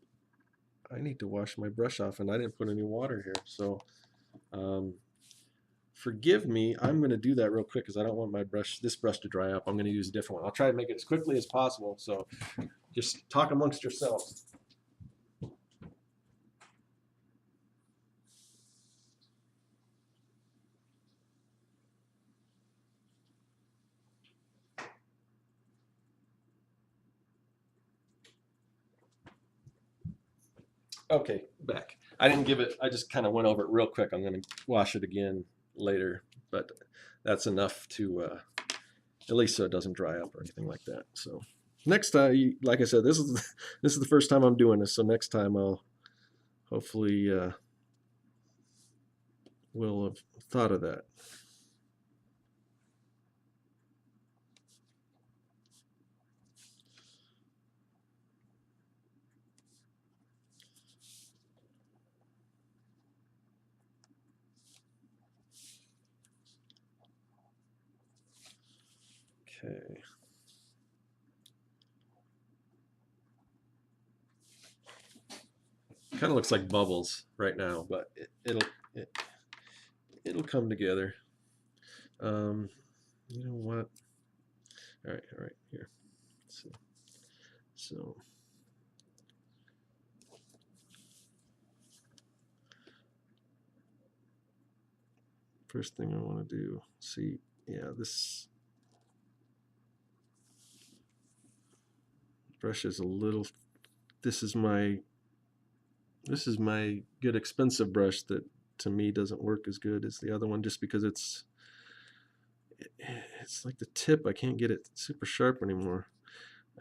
I need to wash my brush off, and I didn't put any water here. So um, forgive me. I'm going to do that real quick because I don't want this brush to dry up. I'm going to use a different one. I'll try to make it as quickly as possible. So just talk amongst yourselves. Okay, back. I didn't give it, I just kind of went over it real quick. I'm going to wash it again later, but that's enough to, at least so it doesn't dry up or anything like that. So next time, like I said, this is the first time I'm doing this. So next time I'll hopefully will have thought of that. Okay. Kind of looks like bubbles right now, but it'll come together. You know what? All right, here. Let's see. So first thing I want to do, see, yeah, this brush is a little. This is my good expensive brush that to me doesn't work as good as the other one, just because it's like the tip. I can't get it super sharp anymore.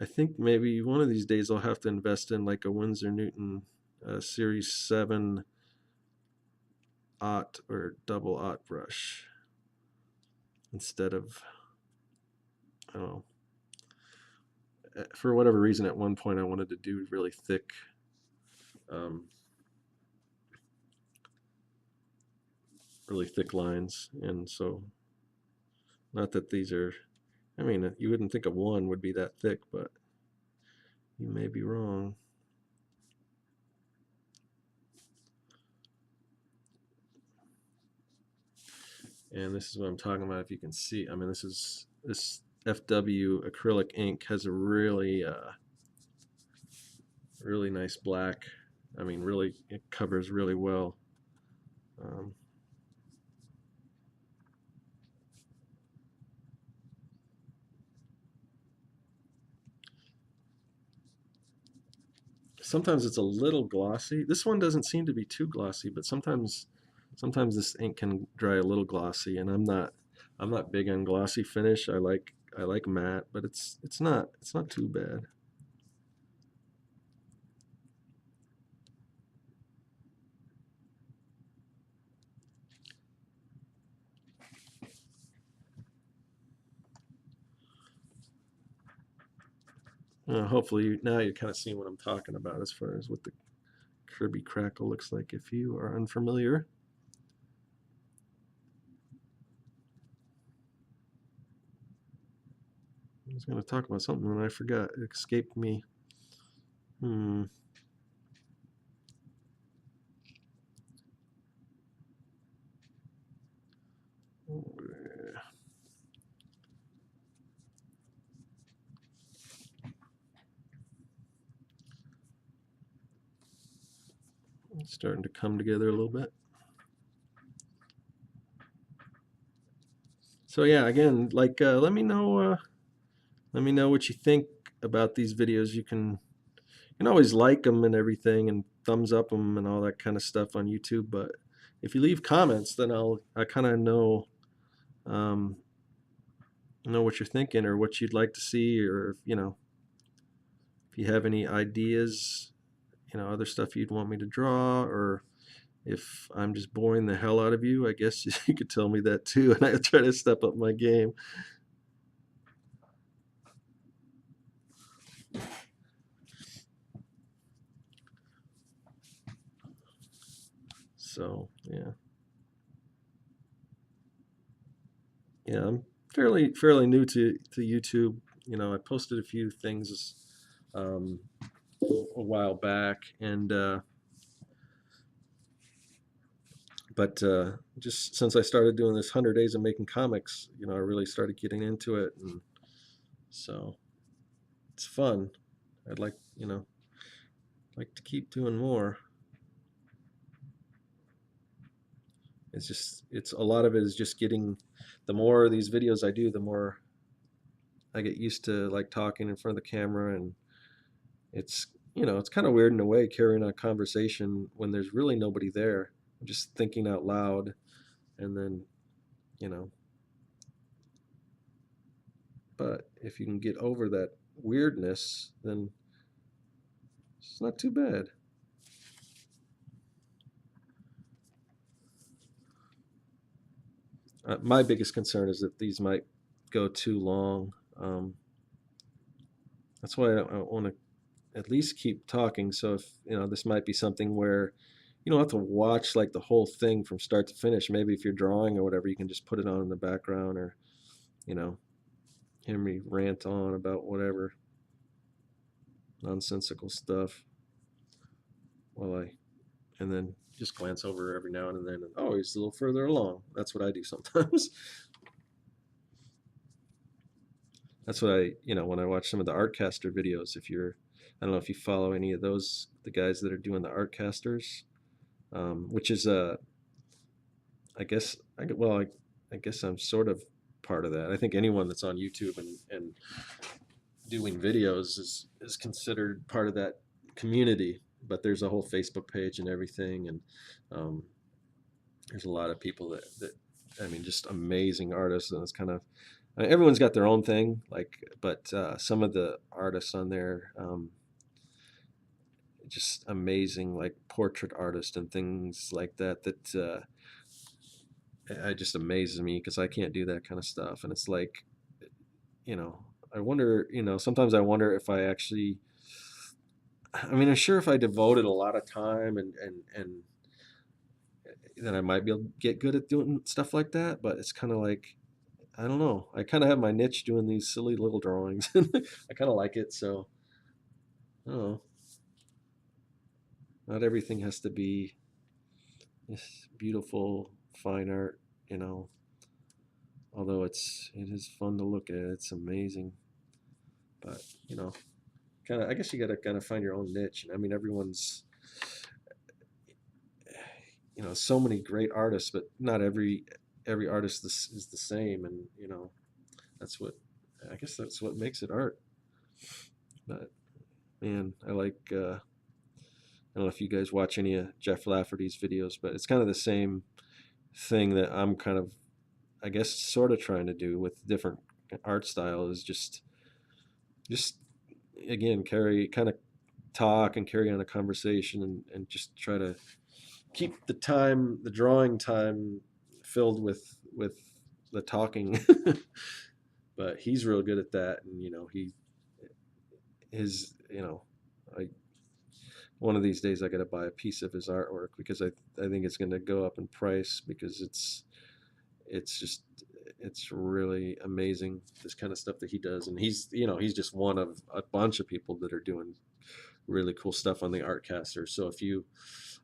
I think maybe one of these days I'll have to invest in like a Winsor Newton Series 7 aught or double aught brush instead of, I don't know, for whatever reason at one point I wanted to do really thick lines, and so not that these are, I mean, you wouldn't think of one would be that thick, but you may be wrong. And this is what I'm talking about. If you can see, I mean, this FW acrylic ink has a really really nice black. I mean, really, it covers really well. Sometimes it's a little glossy. This one doesn't seem to be too glossy, but sometimes this ink can dry a little glossy, and I'm not big on glossy finish. I like matte, but it's not too bad. Hopefully now you're kind of seeing what I'm talking about as far as what the Kirby crackle looks like if you are unfamiliar. I was going to talk about something and I forgot. It escaped me. It's starting to come together a little bit. So yeah, again, like let me know what you think about these videos. You can always like them and everything, and thumbs up them and all that kind of stuff on YouTube. But if you leave comments, then I kind of know what you're thinking or what you'd like to see, or if if you have any ideas, other stuff you'd want me to draw, or if I'm just boring the hell out of you, I guess you could tell me that too, and I try to step up my game. So yeah, I'm fairly new to YouTube. I posted a few things um, a while back, and but just since I started doing this 100 days of making comics, I really started getting into it, and so it's fun. I'd like to keep doing more. It's a lot of it is just getting, the more of these videos I do, the more I get used to like talking in front of the camera, and it's it's kind of weird in a way carrying a conversation when there's really nobody there. I'm just thinking out loud, and then you know, but if you can get over that weirdness, then it's not too bad. My biggest concern is that these might go too long. That's why I want to at least keep talking. So if this might be something where you don't have to watch like the whole thing from start to finish. Maybe if you're drawing or whatever, you can just put it on in the background, or you know, hear me rant on about whatever nonsensical stuff while I and then just glance over every now and then. And, oh, he's a little further along. That's what I do sometimes. That's what when I watch some of the Artcaster videos. I don't know if you follow any of those, the guys that are doing the Artcasters, which is I guess, I guess I'm sort of part of that. I think anyone that's on YouTube and doing videos is considered part of that community. But there's a whole Facebook page and everything, and um, there's a lot of people that I mean, just amazing artists, and it's kind of everyone's got their own thing. But some of the artists on there, just amazing, like portrait artists and things like that. It just amazes me because I can't do that kind of stuff, and it's like, I wonder, sometimes I wonder if I actually. I mean, I'm sure if I devoted a lot of time and then I might be able to get good at doing stuff like that. But it's kind of like, I don't know. I kind of have my niche doing these silly little drawings. I kind of like it. So, I don't know. Not everything has to be this beautiful, fine art, you know. Although it is fun to look at. It's amazing. But, kind of, I guess you got to kind of find your own niche. I mean, everyone's, so many great artists, but not every artist is the same. And, that's what, I guess that's what makes it art. But man, I don't know if you guys watch any of Jeff Lafferty's videos, but it's kind of the same thing that I'm kind of, I guess, sort of trying to do with different art style is just again, kind of talk and carry on a conversation, and just try to keep the drawing time filled with the talking. But he's real good at that, and his, I one of these days I got to buy a piece of his artwork because I think it's going to go up in price because it's just it's really amazing, this kind of stuff that he does. And he's just one of a bunch of people that are doing really cool stuff on the Artcaster. So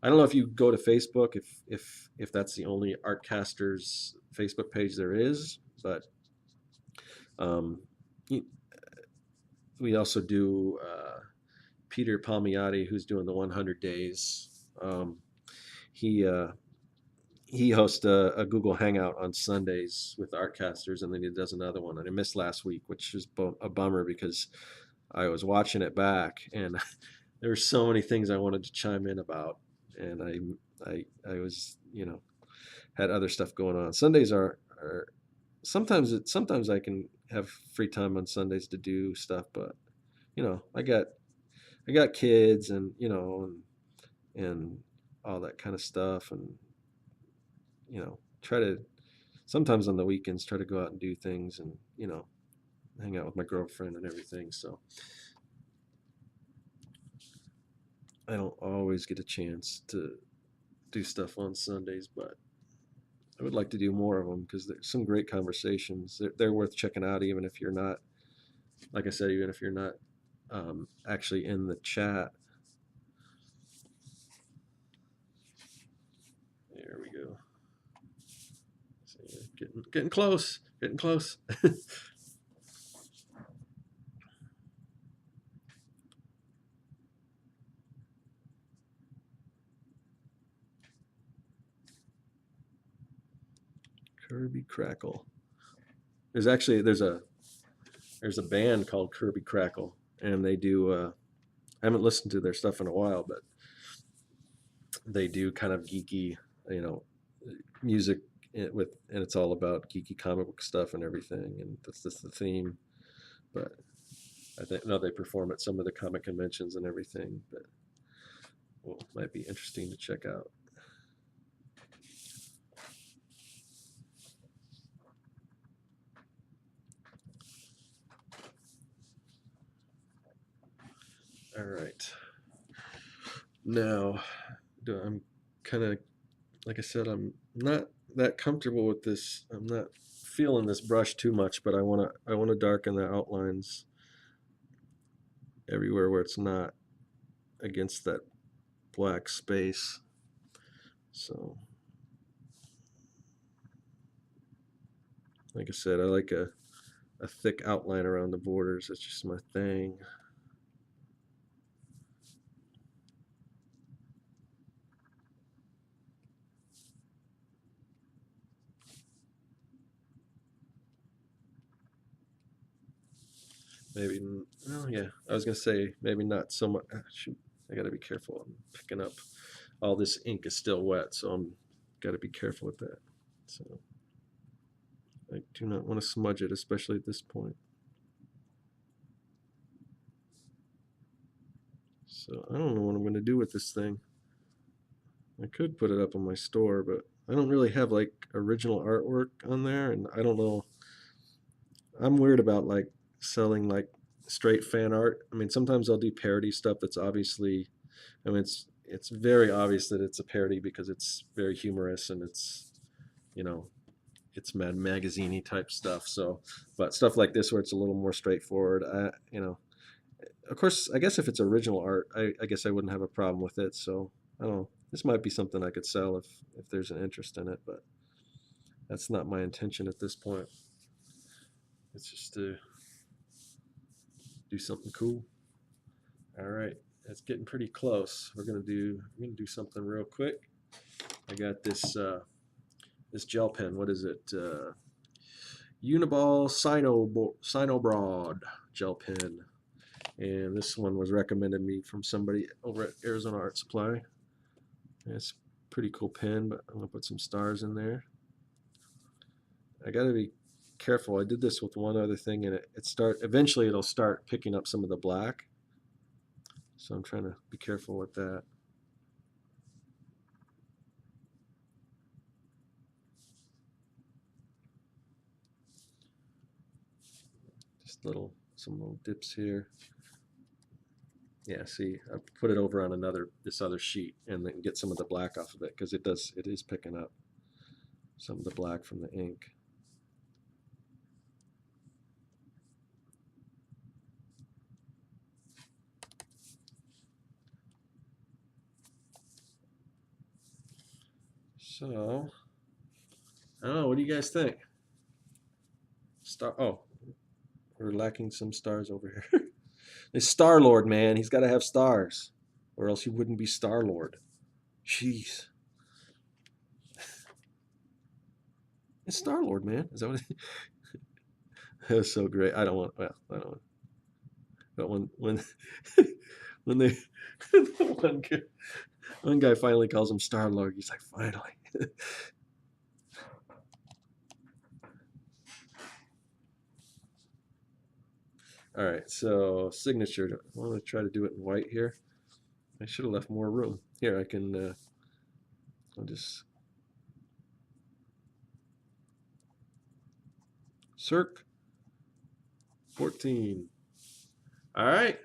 I don't know if you go to Facebook, if that's the only Artcasters Facebook page there is, but um, we also do Peter Palmiotti, who's doing the 100 days. He he hosts a Google Hangout on Sundays with Artcasters, and then he does another one. And I missed last week, which is a bummer because I was watching it back, and there were so many things I wanted to chime in about, and I was had other stuff going on. Sundays are sometimes I can have free time on Sundays to do stuff, but I got I got kids, and and all that kind of stuff, and try to sometimes on the weekends try to go out and do things, and hang out with my girlfriend and everything. So I don't always get a chance to do stuff on Sundays, but I would like to do more of them because there's some great conversations. They're worth checking out, even if you're not, like I said, even if you're not actually in the chat. There we go. So, getting close, getting close. Kirby Crackle. There's a band called Kirby Crackle, and they do. I haven't listened to their stuff in a while, but they do kind of geeky, you know, music and it's all about geeky comic book stuff and everything, and that's just the theme. But I think no, they perform at some of the comic conventions and everything. But well, might be interesting to check out. All right. Now, I'm kind of, like I said, I'm not that comfortable with this. I'm not feeling this brush too much, but I want to darken the outlines everywhere where it's not against that black space. So, like I said, I like a thick outline around the borders. That's just my thing. Maybe, well, yeah, I was gonna say maybe not so much. Shoot, I gotta be careful. I'm picking up. All this ink is still wet, so I'm gotta be careful with that. So I do not want to smudge it, especially at this point. So I don't know what I'm gonna do with this thing. I could put it up on my store, but I don't really have like original artwork on there, and I don't know. I'm weird about like selling like straight fan art. I mean, sometimes I'll do parody stuff that's obviously, I mean, it's very obvious that it's a parody because it's very humorous and you know, it's Mad Magazine-y type stuff. So, but stuff like this where it's a little more straightforward, of course, I guess if it's original art, I guess I wouldn't have a problem with it. So, I don't know. This might be something I could sell if there's an interest in it, but that's not my intention at this point. It's just to do something cool. All right, that's getting pretty close. I'm gonna do something real quick. I got this gel pen. What is it? Uniball Sinobroad gel pen, and this one was recommended me from somebody over at Arizona Art Supply. And it's a pretty cool pen, but I'm gonna put some stars in there. I gotta be careful. I did this with one other thing, and eventually it'll start picking up some of the black. So I'm trying to be careful with that. Just some little dips here. Yeah, see, I put it over on this other sheet and then get some of the black off of it because it is picking up some of the black from the ink. So, I don't know, what do you guys think? Oh, we're lacking some stars over here. It's Star-Lord, man. He's got to have stars, or else he wouldn't be Star-Lord. Jeez. It's Star-Lord, man. Is that what it That was so great. I don't want, well, I don't want, but when they, one guy, one guy finally calls him Star-Lord, he's like, finally. All right, so signature. I want to try to do it in white here. I should have left more room. Here, I can, I'll just circ 14. All right,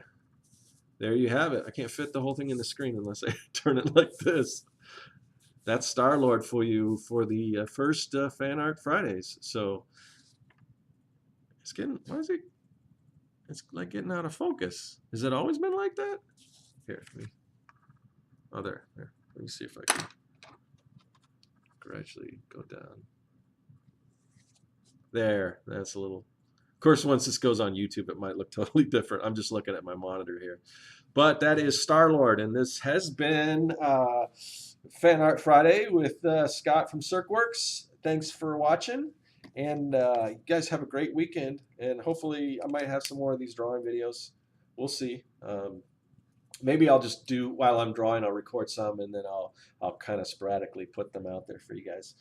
there you have it. I can't fit the whole thing in the screen unless I turn it like this. That's Star-Lord for you for the first Fan Art Fridays. So it's getting, why is it, it's like getting out of focus. Has it always been like that? Here, oh, there. Let me see if I can gradually go down. There, that's a little. Of course, once this goes on YouTube, it might look totally different. I'm just looking at my monitor here. But that is Star-Lord, and this has been Fan Art Friday with Scott from CircWorks. Thanks for watching, and you guys have a great weekend, and hopefully I might have some more of these drawing videos. We'll see. Maybe I'll just do, while I'm drawing, I'll record some, and then I'll kind of sporadically put them out there for you guys.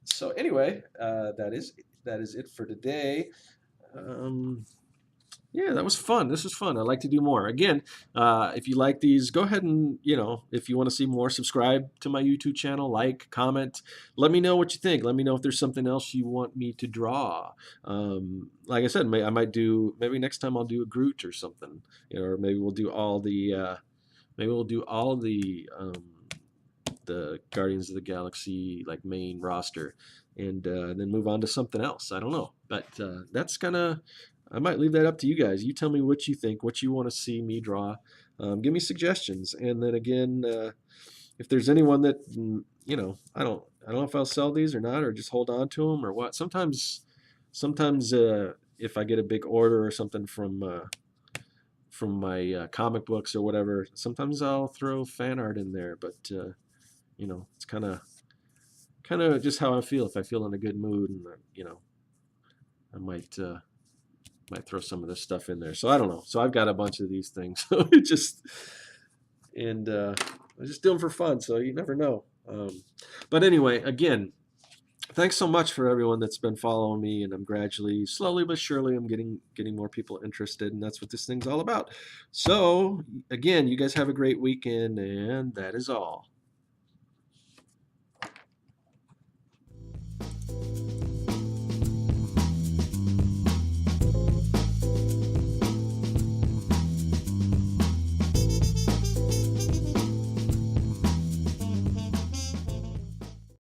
So anyway, that is it for today. Yeah, that was fun. This was fun. I'd like to do more. Again, if you like these, go ahead and, if you want to see more, subscribe to my YouTube channel, like, comment. Let me know what you think. Let me know if there's something else you want me to draw. Like I said, I might do, maybe next time I'll do a Groot or something, or maybe we'll do all the, the Guardians of the Galaxy like main roster, and then move on to something else. I don't know, but that's I might leave that up to you guys. You tell me what you think, what you want to see me draw. Give me suggestions, and then again, if there's anyone that I don't know if I'll sell these or not, or just hold on to them or what. Sometimes if I get a big order or something from my comic books or whatever, sometimes I'll throw fan art in there, but it's kind of just how I feel. If I feel in a good mood, and I might throw some of this stuff in there. So I don't know. So I've got a bunch of these things. So I just do them for fun. So you never know. But anyway, again, thanks so much for everyone that's been following me, and I'm gradually, slowly but surely, I'm getting more people interested, and that's what this thing's all about. So again, you guys have a great weekend, and that is all.